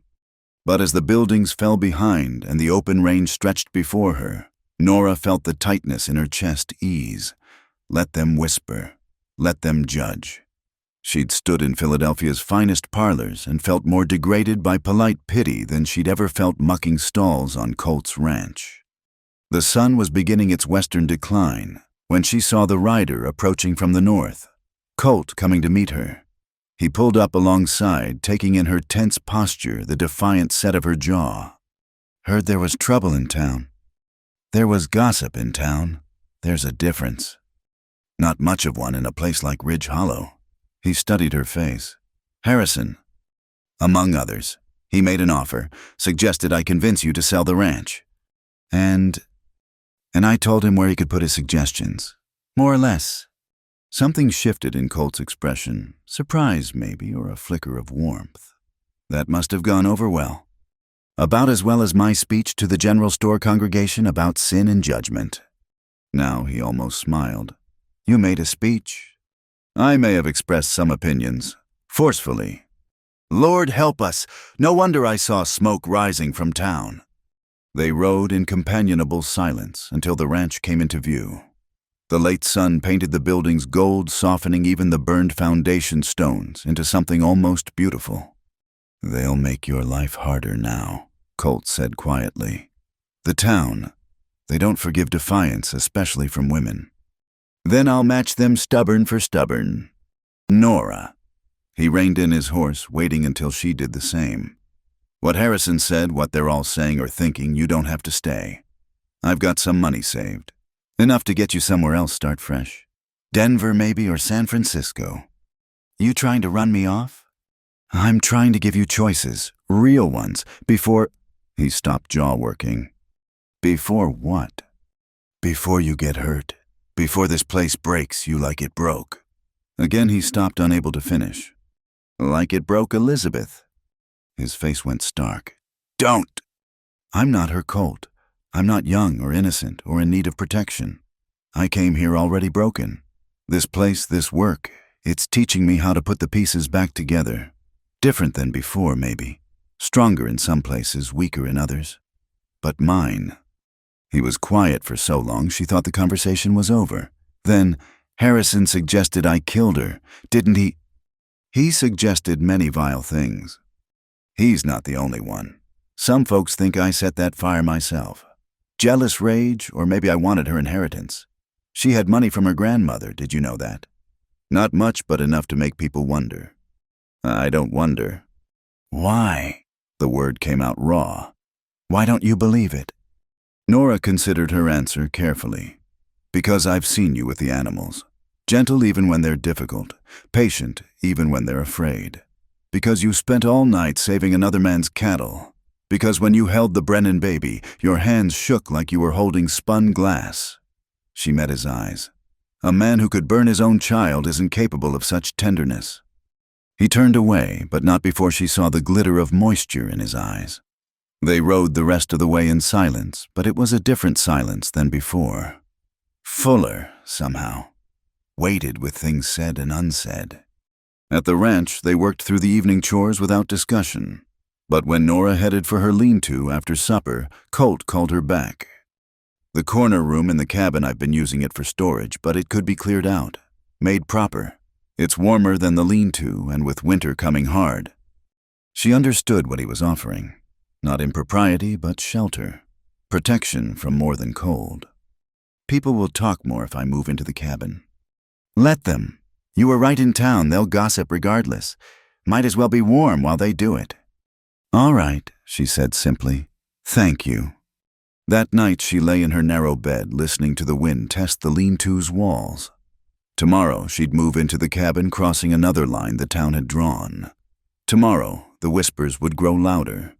But as the buildings fell behind and the open range stretched before her, Nora felt the tightness in her chest ease. Let them whisper. Let them judge. She'd stood in Philadelphia's finest parlors and felt more degraded by polite pity than she'd ever felt mucking stalls on Colt's ranch. The sun was beginning its western decline when she saw the rider approaching from the north, Colt coming to meet her. He pulled up alongside, taking in her tense posture, the defiant set of her jaw. Heard there was trouble in town. There was gossip in town. There's a difference. Not much of one in a place like Ridge Hollow. He studied her face. Harrison. Among others, he made an offer, suggested I convince you to sell the ranch. And I told him where he could put his suggestions. More or less. Something shifted in Colt's expression, surprise maybe, or a flicker of warmth. That must have gone over well. About as well as my speech to the general store congregation about sin and judgment. Now he almost smiled. You made a speech. I may have expressed some opinions, forcefully. Lord help us, no wonder I saw smoke rising from town. They rode in companionable silence until the ranch came into view. The late sun painted the buildings gold, softening even the burned foundation stones into something almost beautiful. They'll make your life harder now, Colt said quietly. The town, they don't forgive defiance, especially from women. Then I'll match them stubborn for stubborn. Nora. He reined in his horse, waiting until she did the same. What Harrison said, what they're all saying or thinking, you don't have to stay. I've got some money saved. Enough to get you somewhere else, start fresh. Denver maybe, or San Francisco. You trying to run me off? I'm trying to give you choices, real ones, before... He stopped jaw working. Before what? Before you get hurt. Before this place breaks you like it broke. Again he stopped, unable to finish. Like it broke Elizabeth. His face went stark. Don't! I'm not her Colt. I'm not young or innocent or in need of protection. I came here already broken. This place, this work, it's teaching me how to put the pieces back together. Different than before, maybe. Stronger in some places, weaker in others. But mine. He was quiet for so long she thought the conversation was over. Then, Harrison suggested I killed her, didn't he? He suggested many vile things. He's not the only one. Some folks think I set that fire myself. Jealous rage, or maybe I wanted her inheritance. She had money from her grandmother, did you know that? Not much, but enough to make people wonder. I don't wonder. Why? The word came out raw. Why don't you believe it? Nora considered her answer carefully. Because I've seen you with the animals. Gentle even when they're difficult. Patient even when they're afraid. Because you spent all night saving another man's cattle. Because when you held the Brennan baby, your hands shook like you were holding spun glass. She met his eyes. A man who could burn his own child isn't capable of such tenderness. He turned away, but not before she saw the glitter of moisture in his eyes. They rode the rest of the way in silence, but it was a different silence than before. Fuller, somehow. Weighted with things said and unsaid. At the ranch, they worked through the evening chores without discussion. But when Nora headed for her lean-to after supper, Colt called her back. The corner room in the cabin, I've been using it for storage, but it could be cleared out, made proper. It's warmer than the lean-to, and with winter coming hard. She understood what he was offering. Not impropriety, but shelter. Protection from more than cold. People will talk more if I move into the cabin. Let them. You were right in town, they'll gossip regardless. Might as well be warm while they do it. All right, she said simply. Thank you. That night she lay in her narrow bed, listening to the wind test the lean-to's walls. Tomorrow she'd move into the cabin, crossing another line the town had drawn. Tomorrow the whispers would grow louder,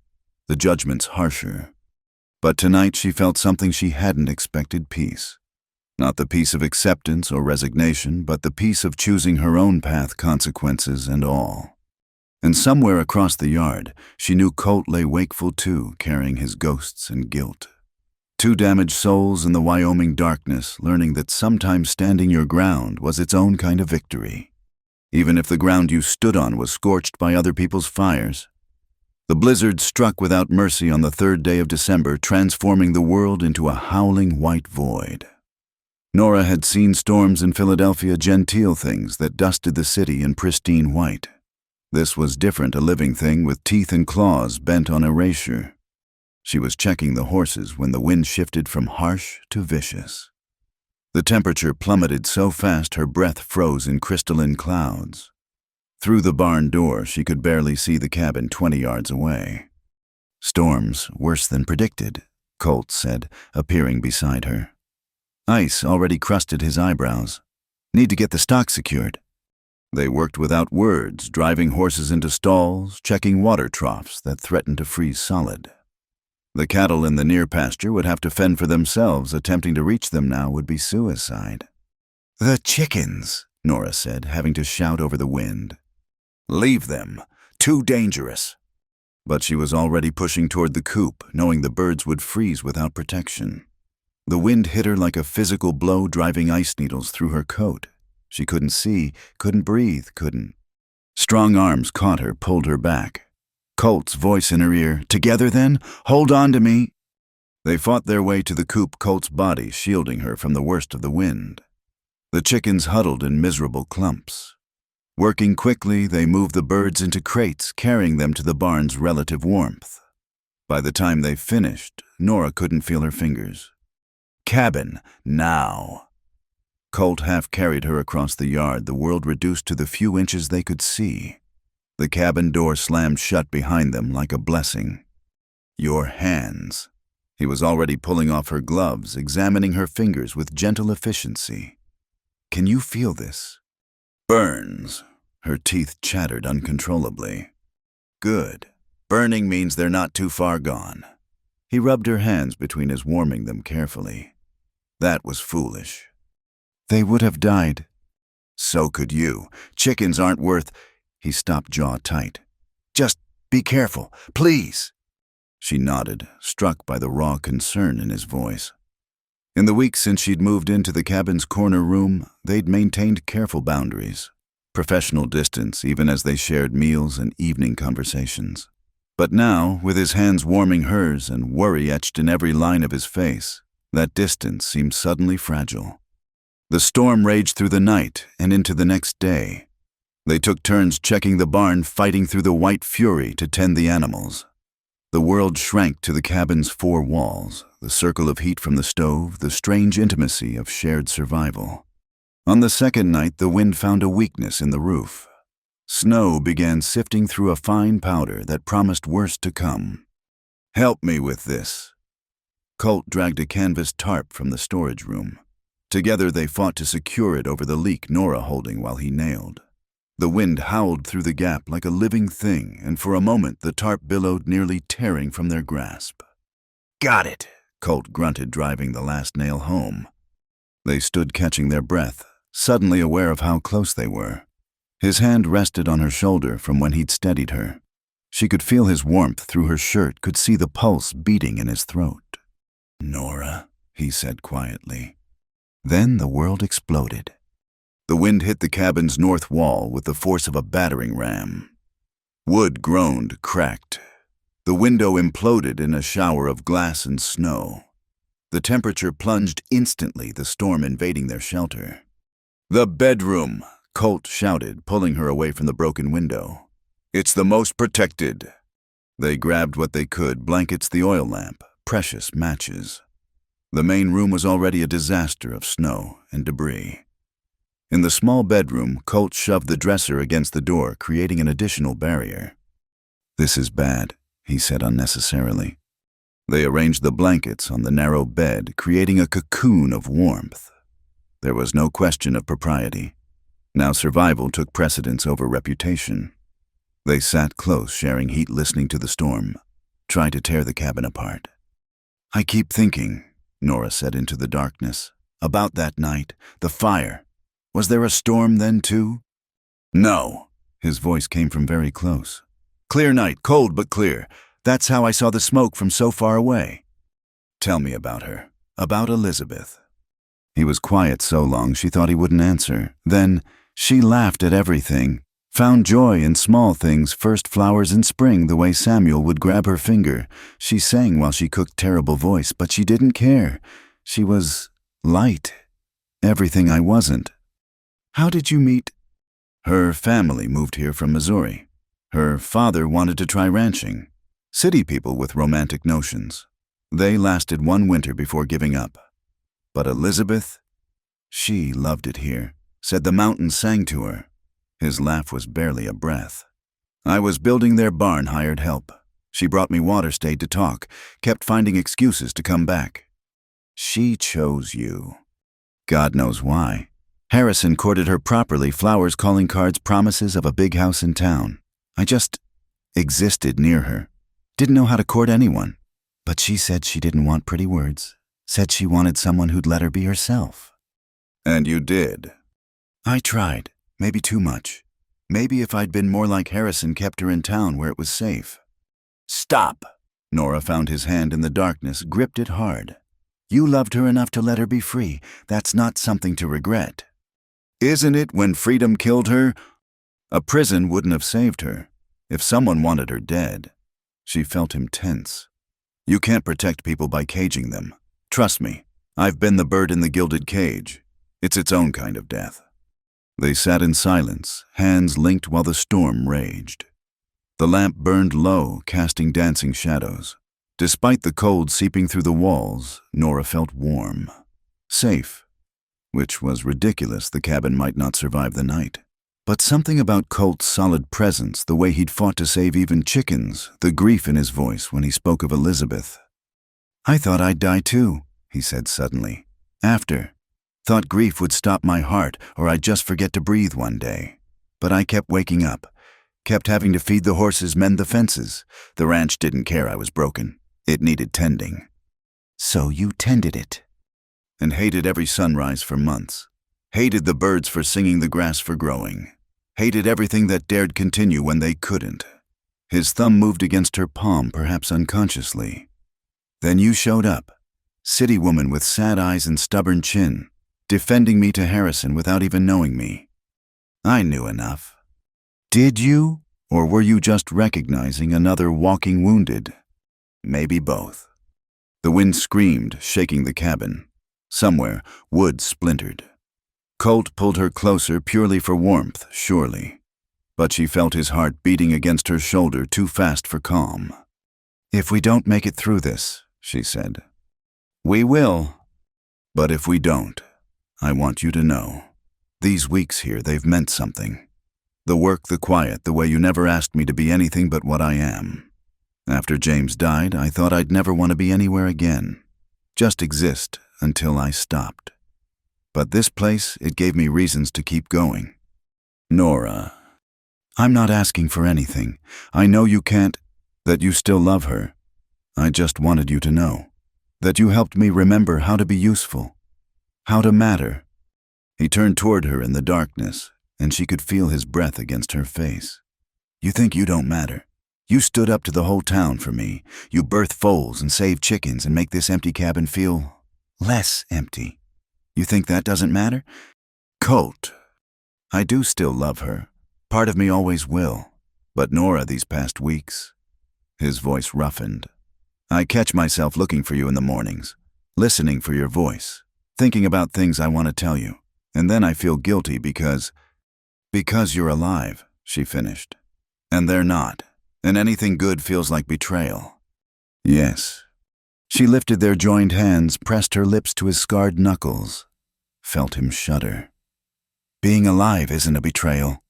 the judgments harsher. But tonight she felt something she hadn't expected: peace. Not the peace of acceptance or resignation, but the peace of choosing her own path, consequences and all. And somewhere across the yard, she knew Colt lay wakeful too, carrying his ghosts and guilt. Two damaged souls in the Wyoming darkness, learning that sometimes standing your ground was its own kind of victory. Even if the ground you stood on was scorched by other people's fires. The blizzard struck without mercy on the 3rd day of December, transforming the world into a howling white void. Nora had seen storms in Philadelphia, genteel things that dusted the city in pristine white. This was different, a living thing with teeth and claws bent on erasure. She was checking the horses when the wind shifted from harsh to vicious. The temperature plummeted so fast her breath froze in crystalline clouds. Through the barn door, she could barely see the cabin 20 yards away. "Storms worse than predicted," Colt said, appearing beside her. Ice already crusted his eyebrows. "Need to get the stock secured." They worked without words, driving horses into stalls, checking water troughs that threatened to freeze solid. The cattle in the near pasture would have to fend for themselves. Attempting to reach them now would be suicide. "The chickens," Nora said, having to shout over the wind. "Leave them. Too dangerous." But she was already pushing toward the coop, knowing the birds would freeze without protection. The wind hit her like a physical blow, driving ice needles through her coat. She couldn't see, couldn't breathe, couldn't. Strong arms caught her, pulled her back. Colt's voice in her ear, "Together then? Hold on to me." They fought their way to the coop, Colt's body shielding her from the worst of the wind. The chickens huddled in miserable clumps. Working quickly, they moved the birds into crates, carrying them to the barn's relative warmth. By the time they finished, Nora couldn't feel her fingers. "Cabin, now." Colt half carried her across the yard, the world reduced to the few inches they could see. The cabin door slammed shut behind them like a blessing. "Your hands." He was already pulling off her gloves, examining her fingers with gentle efficiency. "Can you feel this?" "Burns." Her teeth chattered uncontrollably. "Good. Burning means they're not too far gone." He rubbed her hands between his, warming them carefully. "That was foolish." "They would have died." "So could you. Chickens aren't worth—" He stopped, jaw tight. "Just be careful, please." She nodded, struck by the raw concern in his voice. In the weeks since she'd moved into the cabin's corner room, they'd maintained careful boundaries, professional distance, even as they shared meals and evening conversations. But now, with his hands warming hers and worry etched in every line of his face, that distance seemed suddenly fragile. The storm raged through the night and into the next day. They took turns checking the barn, fighting through the white fury to tend the animals. The world shrank to the cabin's four walls, the circle of heat from the stove, the strange intimacy of shared survival. On the second night, the wind found a weakness in the roof. Snow began sifting through a fine powder that promised worse to come. "Help me with this." Colt dragged a canvas tarp from the storage room. Together they fought to secure it over the leak, Nora holding while he nailed. The wind howled through the gap like a living thing, and for a moment the tarp billowed, nearly tearing from their grasp. "Got it," Colt grunted, driving the last nail home. They stood catching their breath, suddenly aware of how close they were. His hand rested on her shoulder from when he'd steadied her. She could feel his warmth through her shirt, could see the pulse beating in his throat. "Nora," he said quietly. Then the world exploded. The wind hit the cabin's north wall with the force of a battering ram. Wood groaned, cracked. The window imploded in a shower of glass and snow. The temperature plunged instantly, the storm invading their shelter. "The bedroom," Colt shouted, pulling her away from the broken window. "It's the most protected." They grabbed what they could, blankets, the oil lamp, precious matches. The main room was already a disaster of snow and debris. In the small bedroom, Colt shoved the dresser against the door, creating an additional barrier. "This is bad," he said unnecessarily. They arranged the blankets on the narrow bed, creating a cocoon of warmth. There was no question of propriety. Now survival took precedence over reputation. They sat close, sharing heat, listening to the storm, trying to tear the cabin apart. "I keep thinking," Nora said into the darkness, "about that night, the fire. Was there a storm then, too?" "No." His voice came from very close. "Clear night, cold but clear. That's how I saw the smoke from so far away." "Tell me about her, about Elizabeth." He was quiet so long she thought he wouldn't answer. Then she laughed at everything. Found joy in small things, first flowers in spring, the way Samuel would grab her finger. She sang while she cooked, terrible voice, but she didn't care. She was light. Everything I wasn't. How did you meet? Her family moved here from Missouri. Her father wanted to try ranching. City people with romantic notions. They lasted one winter before giving up. But Elizabeth? She loved it here. Said the mountains sang to her. His laugh was barely a breath. I was building their barn, hired help. She brought me water, stayed to talk, kept finding excuses to come back. She chose you. God knows why. Harrison courted her properly, flowers, calling cards, promises of a big house in town. I just existed near her. Didn't know how to court anyone. But she said she didn't want pretty words. Said she wanted someone who'd let her be herself. And you did. I tried. Maybe too much. Maybe if I'd been more like Harrison, kept her in town where it was safe. Stop! Nora found his hand in the darkness, gripped it hard. You loved her enough to let her be free. That's not something to regret. Isn't it when freedom killed her? A prison wouldn't have saved her. If someone wanted her dead. She felt him tense. You can't protect people by caging them. Trust me, I've been the bird in the gilded cage. It's its own kind of death. They sat in silence, hands linked while the storm raged. The lamp burned low, casting dancing shadows. Despite the cold seeping through the walls, Nora felt warm. Safe. Which was ridiculous, the cabin might not survive the night. But something about Colt's solid presence, the way he'd fought to save even chickens, the grief in his voice when he spoke of Elizabeth. I thought I'd die too, he said suddenly. After. Thought grief would stop my heart, or I'd just forget to breathe one day. But I kept waking up. Kept having to feed the horses, mend the fences. The ranch didn't care I was broken. It needed tending. So you tended it. And hated every sunrise for months. Hated the birds for singing, the grass for growing. Hated everything that dared continue when they couldn't. His thumb moved against her palm, perhaps unconsciously. Then you showed up. City woman with sad eyes and stubborn chin. Defending me to Harrison without even knowing me. I knew enough. Did you? Or were you just recognizing another walking wounded? Maybe both. The wind screamed, shaking the cabin. Somewhere, wood splintered. Colt pulled her closer purely for warmth, surely. But she felt his heart beating against her shoulder, too fast for calm. If we don't make it through this, she said. We will. But if we don't, I want you to know. These weeks here, they've meant something. The work, the quiet, the way you never asked me to be anything but what I am. After James died, I thought I'd never want to be anywhere again. Just exist until I stopped. But this place, it gave me reasons to keep going. Nora, I'm not asking for anything. I know you can't, that you still love her. I just wanted you to know. That you helped me remember how to be useful. How to matter. He turned toward her in the darkness, and she could feel his breath against her face. You think you don't matter? You stood up to the whole town for me. You birth foals and save chickens and make this empty cabin feel less empty. You think that doesn't matter? Colt. I do still love her. Part of me always will. But Nora, these past weeks. His voice roughened. I catch myself looking for you in the mornings, listening for your voice. Thinking about things I want to tell you, and then I feel guilty because you're alive, she finished. And they're not, and anything good feels like betrayal. Yes. She lifted their joined hands, pressed her lips to his scarred knuckles, felt him shudder. Being alive isn't a betrayal.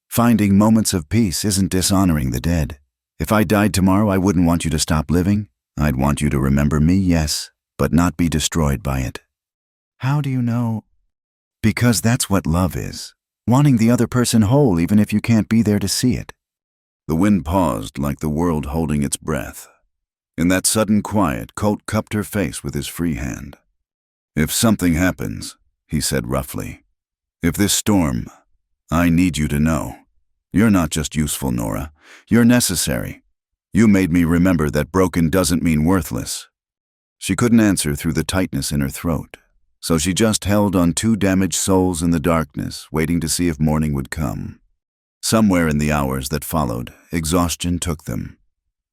Finding moments of peace isn't dishonoring the dead. If I died tomorrow, I wouldn't want you to stop living. I'd want you to remember me, yes, but not be destroyed by it. How do you know? Because that's what love is. Wanting the other person whole even if you can't be there to see it. The wind paused like the world holding its breath. In that sudden quiet, Colt cupped her face with his free hand. If something happens, he said roughly. If this storm, I need you to know. You're not just useful, Nora. You're necessary. You made me remember that broken doesn't mean worthless. She couldn't answer through the tightness in her throat. So she just held on two damaged souls in the darkness, waiting to see if morning would come. Somewhere in the hours that followed, exhaustion took them.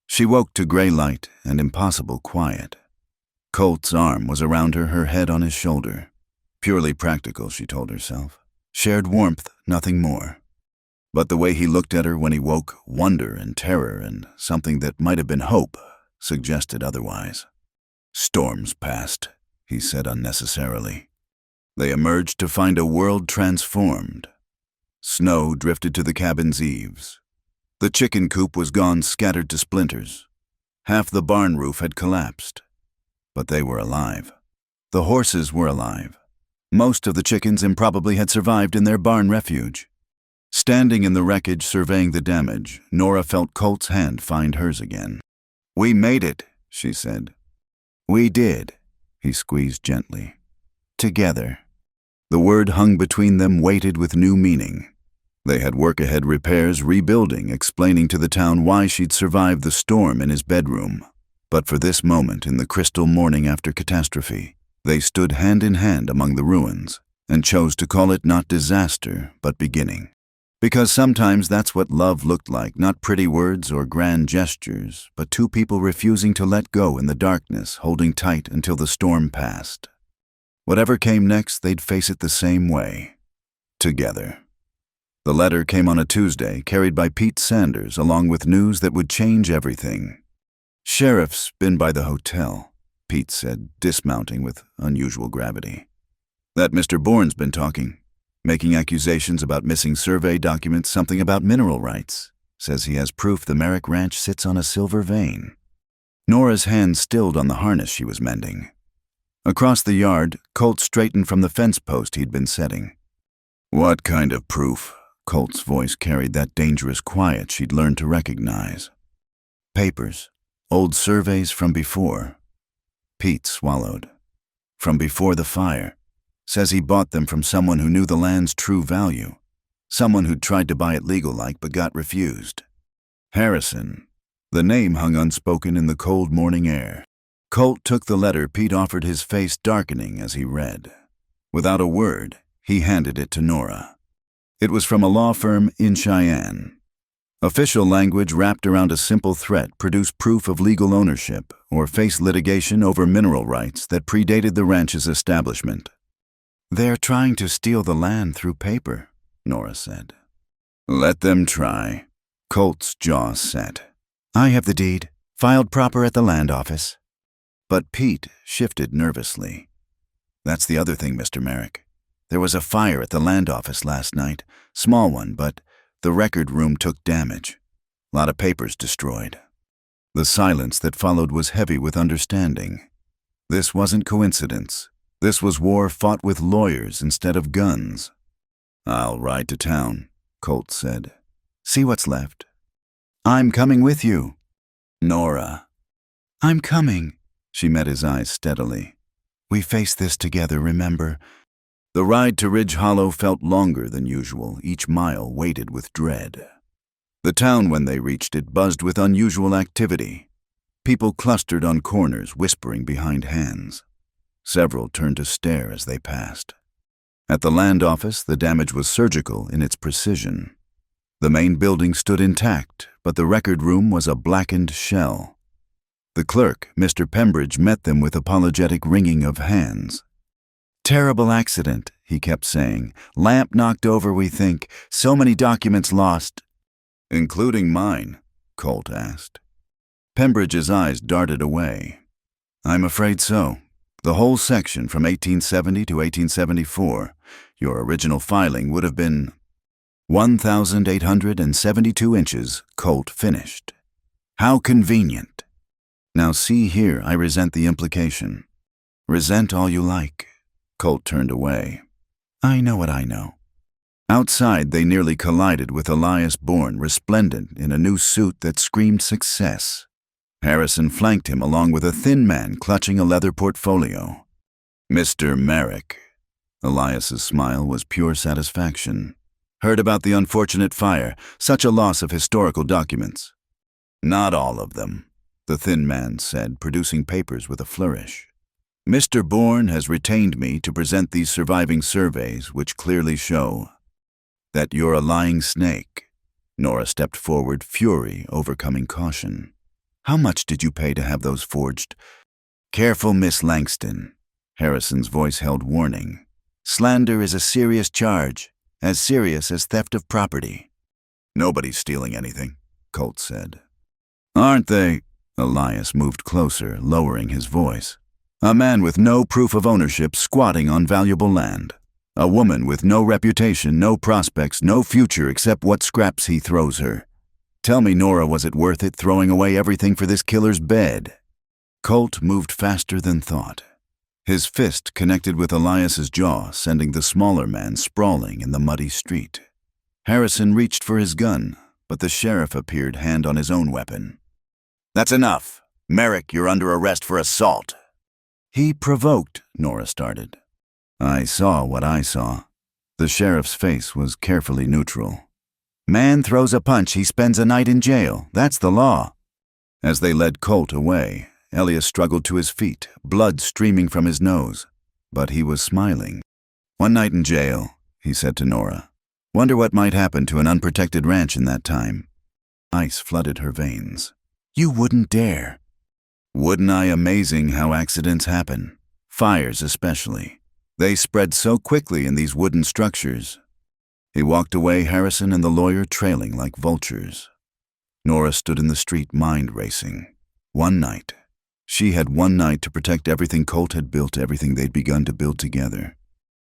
She woke to gray light and impossible quiet. Colt's arm was around her, her head on his shoulder. Purely practical, she told herself. Shared warmth, nothing more. But the way he looked at her when he woke, wonder and terror and something that might have been hope, suggested otherwise. Storms passed, he said unnecessarily. They emerged to find a world transformed. Snow drifted to the cabin's eaves. The chicken coop was gone, scattered to splinters. Half the barn roof had collapsed. But they were alive. The horses were alive. Most of the chickens improbably had survived in their barn refuge. Standing in the wreckage surveying the damage, Nora felt Colt's hand find hers again. "We made it," she said. "We did," he squeezed gently. "Together." The word hung between them, weighted with new meaning. They had work-ahead repairs, rebuilding, explaining to the town why she'd survived the storm in his bedroom. But for this moment, in the crystal morning after catastrophe, they stood hand in hand among the ruins and chose to call it not disaster, but beginning. Because sometimes that's what love looked like, not pretty words or grand gestures, but two people refusing to let go in the darkness, holding tight until the storm passed. Whatever came next, they'd face it the same way. Together. The letter came on a Tuesday, carried by Pete Sanders, along with news that would change everything. "Sheriff's been by the hotel," Pete said, dismounting with unusual gravity. "That Mr. Bourne's been talking, making accusations about missing survey documents, something about mineral rights. Says he has proof the Merrick Ranch sits on a silver vein." Nora's hand stilled on the harness she was mending. Across the yard, Colt straightened from the fence post he'd been setting. "What kind of proof?" Colt's voice carried that dangerous quiet she'd learned to recognize. "Papers. Old surveys from before." Pete swallowed. "From before the fire. Says he bought them from someone who knew the land's true value. Someone who'd tried to buy it legal-like but got refused. Harrison." The name hung unspoken in the cold morning air. Colt took the letter Pete offered, his face darkening as he read. Without a word, he handed it to Nora. It was from a law firm in Cheyenne. Official language wrapped around a simple threat: produce proof of legal ownership or face litigation over mineral rights that predated the ranch's establishment. "They're trying to steal the land through paper," Nora said. "Let them try." Colt's jaw set. "I have the deed, filed proper at the land office." But Pete shifted nervously. "That's the other thing, Mr. Merrick. There was a fire at the land office last night. Small one, but the record room took damage. A lot of papers destroyed." The silence that followed was heavy with understanding. This wasn't coincidence. This was war fought with lawyers instead of guns. "I'll ride to town," Colt said. "See what's left." "I'm coming with you." "Nora." "I'm coming." She met his eyes steadily. "We face this together, remember?" The ride to Ridge Hollow felt longer than usual, each mile weighted with dread. The town, when they reached it, buzzed with unusual activity. People clustered on corners, whispering behind hands. Several turned to stare as they passed. At the land office, the damage was surgical in its precision. The main building stood intact, but the record room was a blackened shell. The clerk, Mr. Pembridge, met them with apologetic wringing of hands. "Terrible accident," he kept saying. "Lamp knocked over, we think. So many documents lost." "Including mine?" Colt asked. Pembridge's eyes darted away. "I'm afraid so. The whole section from 1870 to 1874, your original filing would have been 1,872 inches," Colt finished. "How convenient. Now see here, I resent the implication." "Resent all you like." Colt turned away. "I know what I know." Outside, they nearly collided with Elias Bourne, resplendent in a new suit that screamed success. Harrison flanked him along with a thin man clutching a leather portfolio. "Mr. Merrick." Elias's smile was pure satisfaction. "Heard about the unfortunate fire, such a loss of historical documents." "Not all of them," the thin man said, producing papers with a flourish. "Mr. Bourne has retained me to present these surviving surveys, which clearly show that you're a lying snake." Nora stepped forward, fury overcoming caution. How much did you pay to have those forged? Careful, Miss Langston. Harrison's voice held warning. Slander is a serious charge, as serious as theft of property. Nobody's stealing anything, Colt said. Aren't they? Elias moved closer, lowering his voice. A man with no proof of ownership squatting on valuable land. A woman with no reputation, no prospects, no future except what scraps he throws her. Tell me, Nora, was it worth it throwing away everything for this killer's bed? Colt moved faster than thought. His fist connected with Elias's jaw, sending the smaller man sprawling in the muddy street. Harrison reached for his gun, but the sheriff appeared, hand on his own weapon. That's enough. Merrick, you're under arrest for assault. He provoked, Nora started. I saw what I saw. The sheriff's face was carefully neutral. Man throws a punch, he spends a night in jail. That's the law. As they led Colt away, Elias struggled to his feet, blood streaming from his nose. But he was smiling. One night in jail, he said to Nora. Wonder what might happen to an unprotected ranch in that time. Ice flooded her veins. You wouldn't dare. Wouldn't I? Amazing how accidents happen. Fires especially. They spread so quickly in these wooden structures. He walked away, Harrison and the lawyer trailing like vultures. Nora stood in the street, mind racing. One night. She had one night to protect everything Colt had built, everything they'd begun to build together.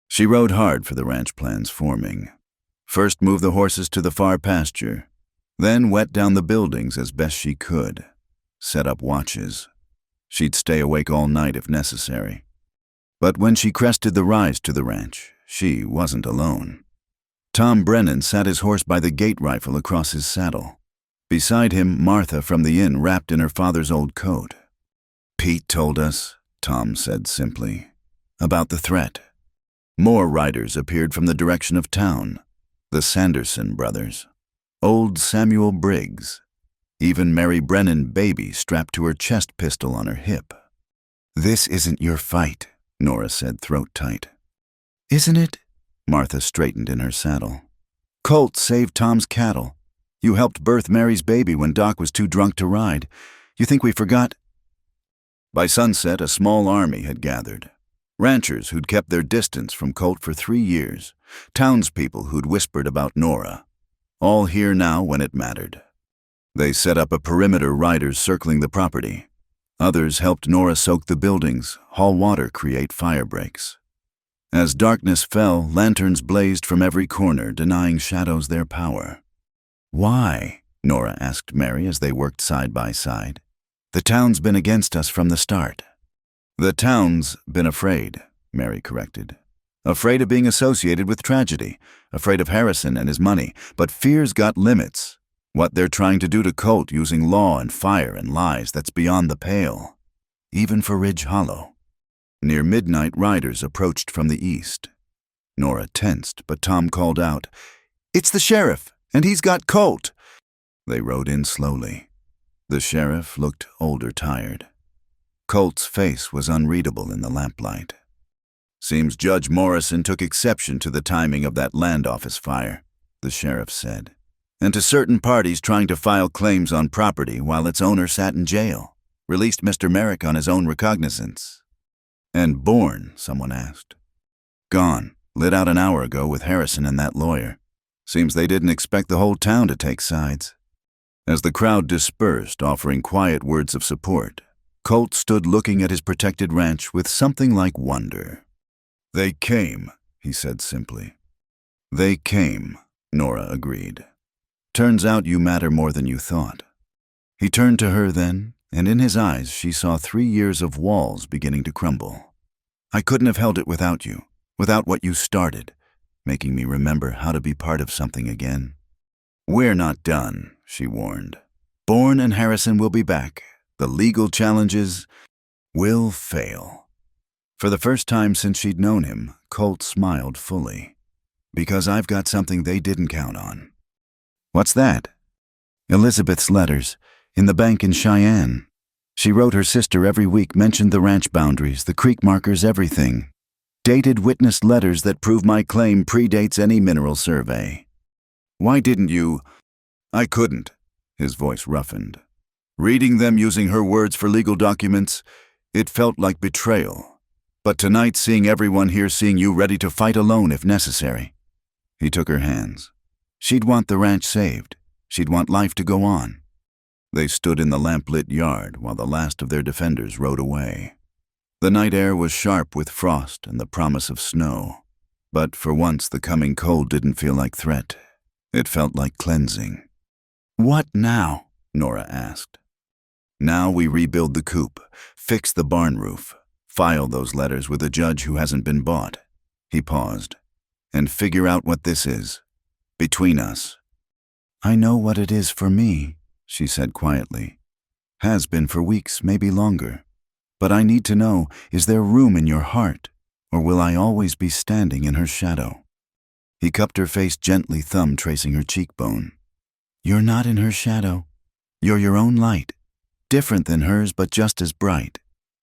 She rode hard for the ranch plans forming. First moved the horses to the far pasture, then wet down the buildings as best she could. Set up watches. She'd stay awake all night if necessary. But when she crested the rise to the ranch, she wasn't alone. Tom Brennan sat his horse by the gate rifle across his saddle. Beside him, Martha from the inn wrapped in her father's old coat. Pete told us, Tom said simply, about the threat. More riders appeared from the direction of town. The Sanderson brothers. Old Samuel Briggs. Even Mary Brennan, baby, strapped to her chest pistol on her hip. This isn't your fight, Nora said, throat tight. Isn't it? Martha straightened in her saddle. Colt saved Tom's cattle. You helped birth Mary's baby when Doc was too drunk to ride. You think we forgot? By sunset, a small army had gathered. Ranchers who'd kept their distance from Colt for 3 years. Townspeople who'd whispered about Nora. All here now when it mattered. They set up a perimeter, riders circling the property. Others helped Nora soak the buildings, haul water, create fire breaks. As darkness fell, lanterns blazed from every corner, denying shadows their power. Why? Nora asked Mary as they worked side by side. The town's been against us from the start. The town's been afraid, Mary corrected. Afraid of being associated with tragedy, afraid of Harrison and his money, but fear's got limits. What they're trying to do to Colt using law and fire and lies, that's beyond the pale. Even for Ridge Hollow. Near midnight, riders approached from the east. Nora tensed, but Tom called out, It's the sheriff, and he's got Colt. They rode in slowly. The sheriff looked older, tired. Colt's face was unreadable in the lamplight. Seems Judge Morrison took exception to the timing of that land office fire, the sheriff said, and to certain parties trying to file claims on property while its owner sat in jail, released Mr. Merrick on his own recognizance. And Bourne, someone asked. Gone, lit out an hour ago with Harrison and that lawyer. Seems they didn't expect the whole town to take sides. As the crowd dispersed, offering quiet words of support, Colt stood looking at his protected ranch with something like wonder. They came, he said simply. They came, Nora agreed. Turns out you matter more than you thought. He turned to her then, and in his eyes she saw 3 years of walls beginning to crumble. I couldn't have held it without you, without what you started, making me remember how to be part of something again. We're not done, she warned. Bourne and Harrison will be back. The legal challenges will fail. For the first time since she'd known him, Colt smiled fully. Because I've got something they didn't count on. What's that? Elizabeth's letters, in the bank in Cheyenne. She wrote her sister every week, mentioned the ranch boundaries, the creek markers, everything. Dated witnessed letters that prove my claim predates any mineral survey. Why didn't you? I couldn't, his voice roughened. Reading them using her words for legal documents, it felt like betrayal. But tonight, seeing everyone here, seeing you ready to fight alone if necessary. He took her hands. She'd want the ranch saved. She'd want life to go on. They stood in the lamp-lit yard while the last of their defenders rode away. The night air was sharp with frost and the promise of snow. But for once, the coming cold didn't feel like threat. It felt like cleansing. "What now?" Nora asked. "Now we rebuild the coop, fix the barn roof, file those letters with a judge who hasn't been bought." He paused. "And figure out what this is. Between us." "I know what it is for me," she said quietly. "Has been for weeks, maybe longer. But I need to know, is there room in your heart, or will I always be standing in her shadow?" He cupped her face gently, thumb tracing her cheekbone. "You're not in her shadow. You're your own light. Different than hers, but just as bright.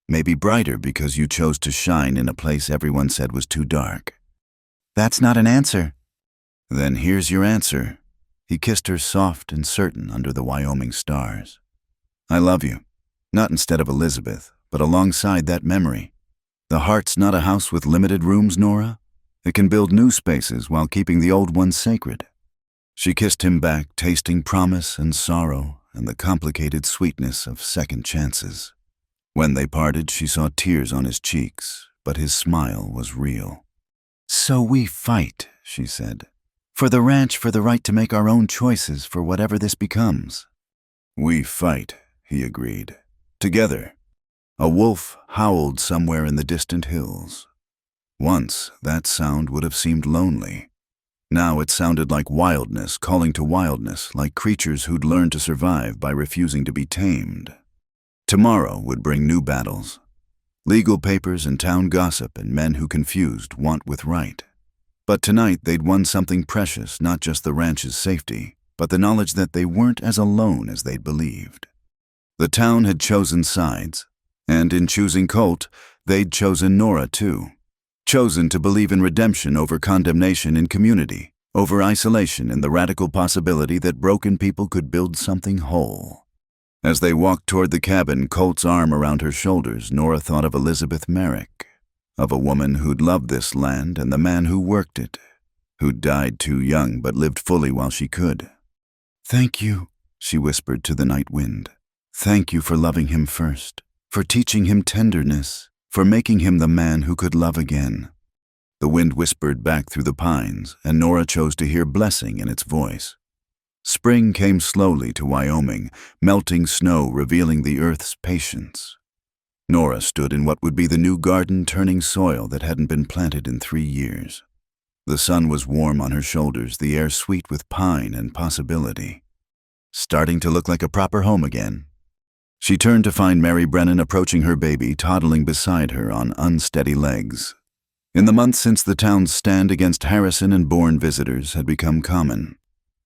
Maybe brighter because you chose to shine in a place everyone said was too dark." "That's not an answer." "Then here's your answer." He kissed her soft and certain under the Wyoming stars. "I love you. Not instead of Elizabeth, but alongside that memory. The heart's not a house with limited rooms, Nora. It can build new spaces while keeping the old ones sacred." She kissed him back, tasting promise and sorrow and the complicated sweetness of second chances. When they parted, she saw tears on his cheeks, but his smile was real. "So we fight," she said. "For the ranch, for the right to make our own choices, for whatever this becomes." "We fight," he agreed. "Together." A wolf howled somewhere in the distant hills. Once, that sound would have seemed lonely. Now it sounded like wildness calling to wildness, like creatures who'd learned to survive by refusing to be tamed. Tomorrow would bring new battles. Legal papers and town gossip and men who confused want with right. But tonight they'd won something precious, not just the ranch's safety, but the knowledge that they weren't as alone as they'd believed. The town had chosen sides, and in choosing Colt, they'd chosen Nora too. Chosen to believe in redemption over condemnation in community, over isolation and the radical possibility that broken people could build something whole. As they walked toward the cabin, Colt's arm around her shoulders, Nora thought of Elizabeth Merrick, of a woman who'd loved this land and the man who worked it, who'd died too young but lived fully while she could. "Thank you," she whispered to the night wind. "Thank you for loving him first, for teaching him tenderness, for making him the man who could love again." The wind whispered back through the pines, and Nora chose to hear blessing in its voice. Spring came slowly to Wyoming, melting snow revealing the earth's patience. Nora stood in what would be the new garden turning soil that hadn't been planted in 3 years. The sun was warm on her shoulders, the air sweet with pine and possibility. Starting to look like a proper home again. She turned to find Mary Brennan approaching her baby, toddling beside her on unsteady legs. In the months since the town's stand against Harrison and Bourne visitors had become common,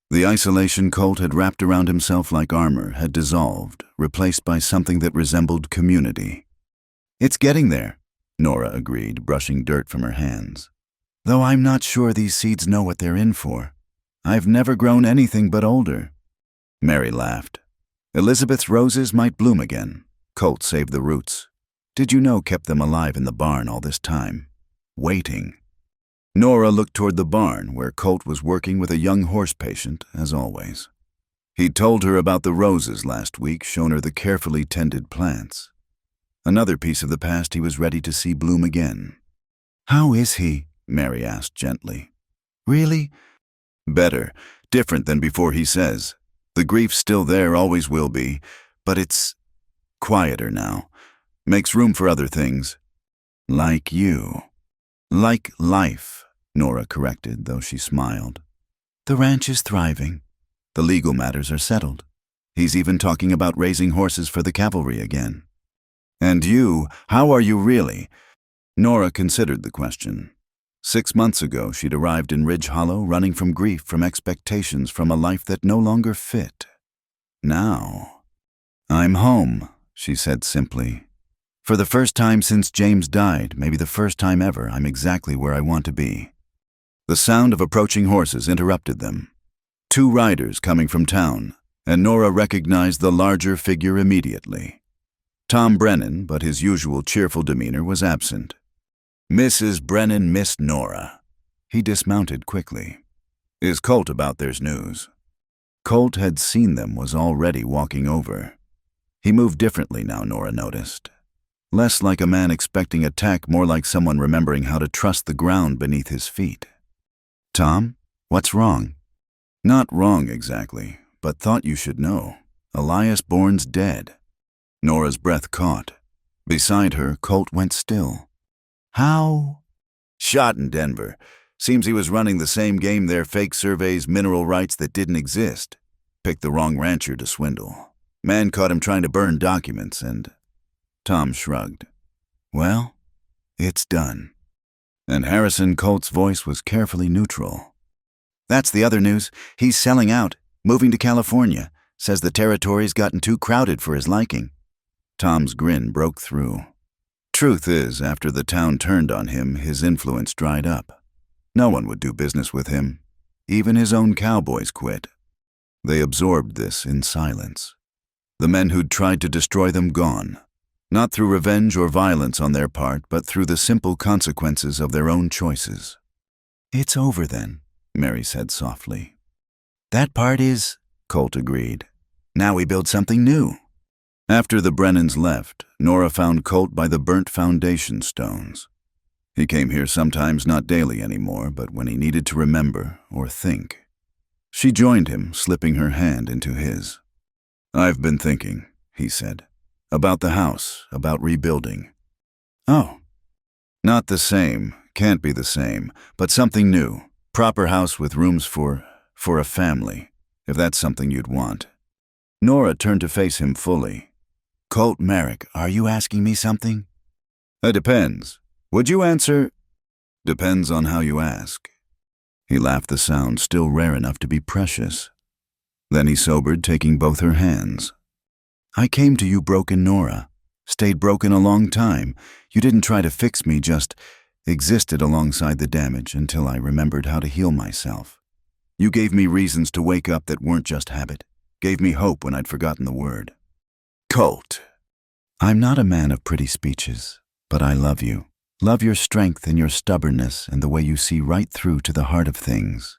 the isolation Colt had wrapped around himself like armor had dissolved, replaced by something that resembled community. "It's getting there," Nora agreed, brushing dirt from her hands. "Though I'm not sure these seeds know what they're in for. I've never grown anything but older." Mary laughed. "Elizabeth's roses might bloom again. Colt saved the roots. Did you know kept them alive in the barn all this time? Waiting." Nora looked toward the barn, where Colt was working with a young horse patient, as always. He'd told her about the roses last week, shown her the carefully tended plants. Another piece of the past he was ready to see bloom again. "How is he?" Mary asked gently. "Really?" "Better. Different than before, he says. The grief's still there, always will be, but it's quieter now. Makes room for other things. Like you." "Like life," Nora corrected, though she smiled. "The ranch is thriving. The legal matters are settled. He's even talking about raising horses for the cavalry again." "And you, how are you really?" Nora considered the question. 6 months ago, she'd arrived in Ridge Hollow, running from grief, from expectations, from a life that no longer fit. Now, "I'm home," she said simply. "For the first time since James died, maybe the first time ever, I'm exactly where I want to be." The sound of approaching horses interrupted them. Two riders coming from town, and Nora recognized the larger figure immediately. Tom Brennan, but his usual cheerful demeanor was absent. Mrs. Brennan missed Nora. He dismounted quickly. Is Colt about there's news? Colt had seen them, was already walking over. He moved differently now, Nora noticed. Less like a man expecting attack, more like someone remembering how to trust the ground beneath his feet. Tom, what's wrong? Not wrong exactly, but thought you should know. Elias Bourne's dead. Nora's breath caught. Beside her, Colt went still. How? Shot in Denver. Seems he was running the same game there, fake surveys, mineral rights that didn't exist. Picked the wrong rancher to swindle. Man caught him trying to burn documents and... Tom shrugged. Well, it's done. And Harrison Colt's voice was carefully neutral. That's the other news. He's selling out, moving to California. Says the territory's gotten too crowded for his liking. Tom's grin broke through. Truth is, after the town turned on him, his influence dried up. No one would do business with him. Even his own cowboys quit. They absorbed this in silence. The men who'd tried to destroy them gone. Not through revenge or violence on their part, but through the simple consequences of their own choices. It's over then, Mary said softly. That part is, Colt agreed. Now we build something new. After the Brennans left, Nora found Colt by the burnt foundation stones. He came here sometimes, not daily anymore, but when he needed to remember or think. She joined him, slipping her hand into his. I've been thinking, he said, about the house, about rebuilding. Oh. Not the same, can't be the same, but something new. Proper house with rooms for a family, if that's something you'd want. Nora turned to face him fully. Colt Merrick, are you asking me something? It depends. Would you answer? Depends on how you ask. He laughed, the sound still rare enough to be precious. Then he sobered, taking both her hands. I came to you broken, Nora. Stayed broken a long time. You didn't try to fix me, just existed alongside the damage until I remembered how to heal myself. You gave me reasons to wake up that weren't just habit. Gave me hope when I'd forgotten the word. Colt. I'm not a man of pretty speeches, but I love you. Love your strength and your stubbornness and the way you see right through to the heart of things.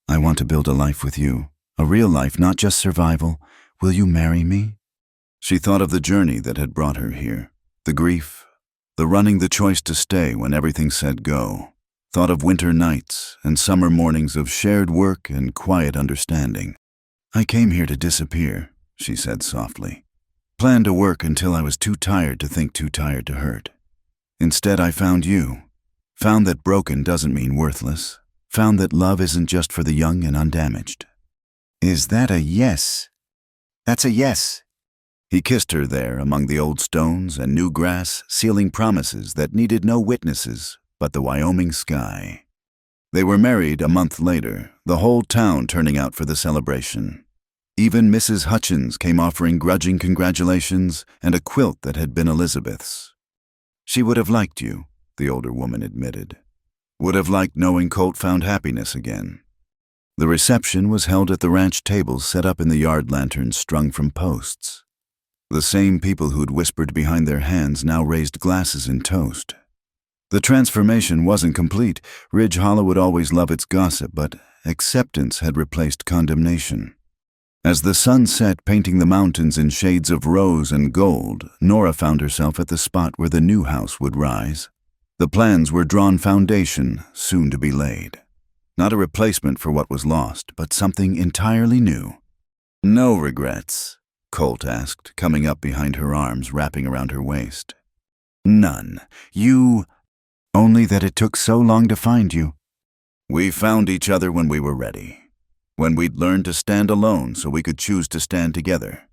I want to build a life with you, a real life, not just survival. Will you marry me? She thought of the journey that had brought her here, the grief, the running, the choice to stay when everything said go. Thought of winter nights and summer mornings of shared work and quiet understanding. I came here to disappear, she said softly. Planned to work until I was too tired to think, too tired to hurt. Instead, I found you. Found that broken doesn't mean worthless. Found that love isn't just for the young and undamaged. Is that a yes? That's a yes. He kissed her there among the old stones and new grass, sealing promises that needed no witnesses but the Wyoming sky. They were married a month later, the whole town turning out for the celebration. Even Mrs. Hutchins came offering grudging congratulations and a quilt that had been Elizabeth's. She would have liked you, the older woman admitted. Would have liked knowing Colt found happiness again. The reception was held at the ranch tables set up in the yard lanterns strung from posts. The same people who'd whispered behind their hands now raised glasses in toast. The transformation wasn't complete. Ridge Hollow would always love its gossip, but acceptance had replaced condemnation. As the sun set, painting the mountains in shades of rose and gold, Nora found herself at the spot where the new house would rise. The plans were drawn, foundation soon to be laid. Not a replacement for what was lost, but something entirely new. No regrets, Colt asked, coming up behind her arms, wrapping around her waist. None. Only that it took so long to find you. We found each other when we were ready. When we'd learned to stand alone so we could choose to stand together.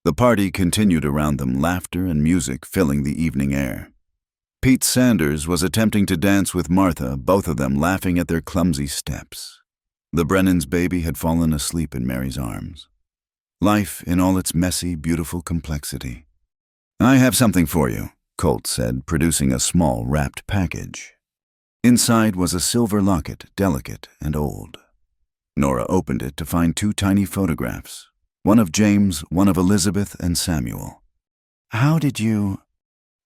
The party continued around them, laughter and music filling the evening air. Pete Sanders was attempting to dance with Martha, both of them laughing at their clumsy steps. The Brennans' baby had fallen asleep in Mary's arms. Life in all its messy, beautiful complexity. I have something for you, Colt said, producing a small wrapped package. Inside was a silver locket, delicate and old. Nora opened it to find 2 tiny photographs, one of James, one of Elizabeth and Samuel. "How did you—"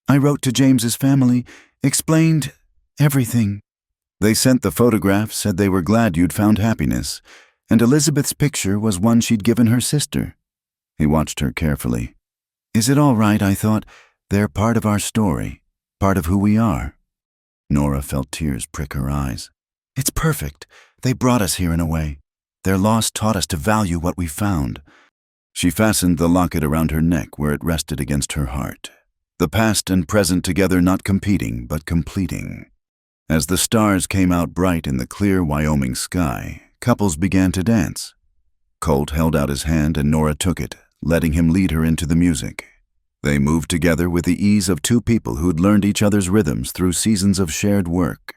"I wrote to James's family, explained everything. They sent the photograph, said they were glad you'd found happiness, and Elizabeth's picture was one she'd given her sister." He watched her carefully. "Is it all right?" I thought. "They're part of our story, part of who we are." Nora felt tears prick her eyes. "It's perfect. They brought us here in a way. Their loss taught us to value what we found." She fastened the locket around her neck where it rested against her heart. The past and present together, not competing, but completing. As the stars came out bright in the clear Wyoming sky, couples began to dance. Colt held out his hand and Nora took it, letting him lead her into the music. They moved together with the ease of 2 people who'd learned each other's rhythms through seasons of shared work.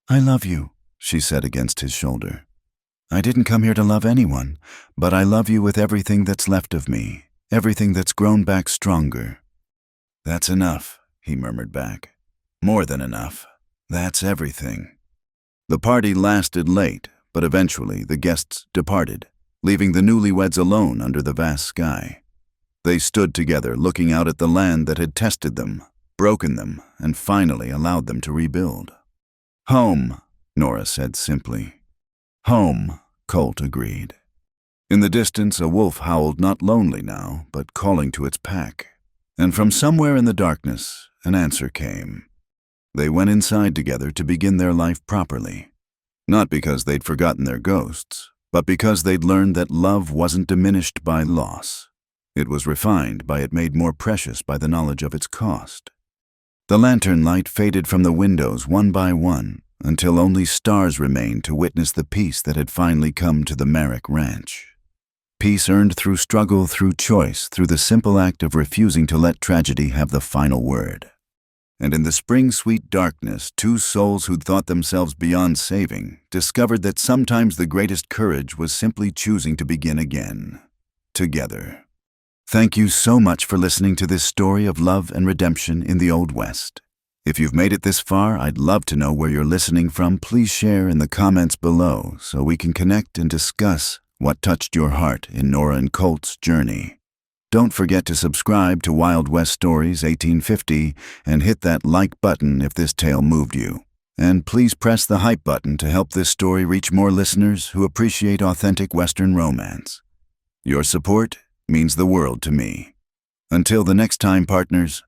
"I love you," she said against his shoulder. "I didn't come here to love anyone, but I love you with everything that's left of me, everything that's grown back stronger." "That's enough," he murmured back. "More than enough. That's everything." The party lasted late, but eventually the guests departed, leaving the newlyweds alone under the vast sky. They stood together, looking out at the land that had tested them, broken them, and finally allowed them to rebuild. "Home," Nora said simply. "Home," Colt agreed. In the distance, a wolf howled, not lonely now, but calling to its pack. And from somewhere in the darkness, an answer came. They went inside together to begin their life properly. Not because they'd forgotten their ghosts, but because they'd learned that love wasn't diminished by loss. It was refined by it, made more precious by the knowledge of its cost. The lantern light faded from the windows one by one, until only stars remained to witness the peace that had finally come to the Merrick Ranch. Peace earned through struggle, through choice, through the simple act of refusing to let tragedy have the final word. And in the spring-sweet darkness, 2 souls who'd thought themselves beyond saving discovered that sometimes the greatest courage was simply choosing to begin again, together. Thank you so much for listening to this story of love and redemption in the Old West. If you've made it this far, I'd love to know where you're listening from. Please share in the comments below so we can connect and discuss what touched your heart in Nora and Colt's journey. Don't forget to subscribe to Wild West Stories 1850 and hit that like button if this tale moved you. And please press the hype button to help this story reach more listeners who appreciate authentic Western romance. Your support means the world to me. Until the next time, partners,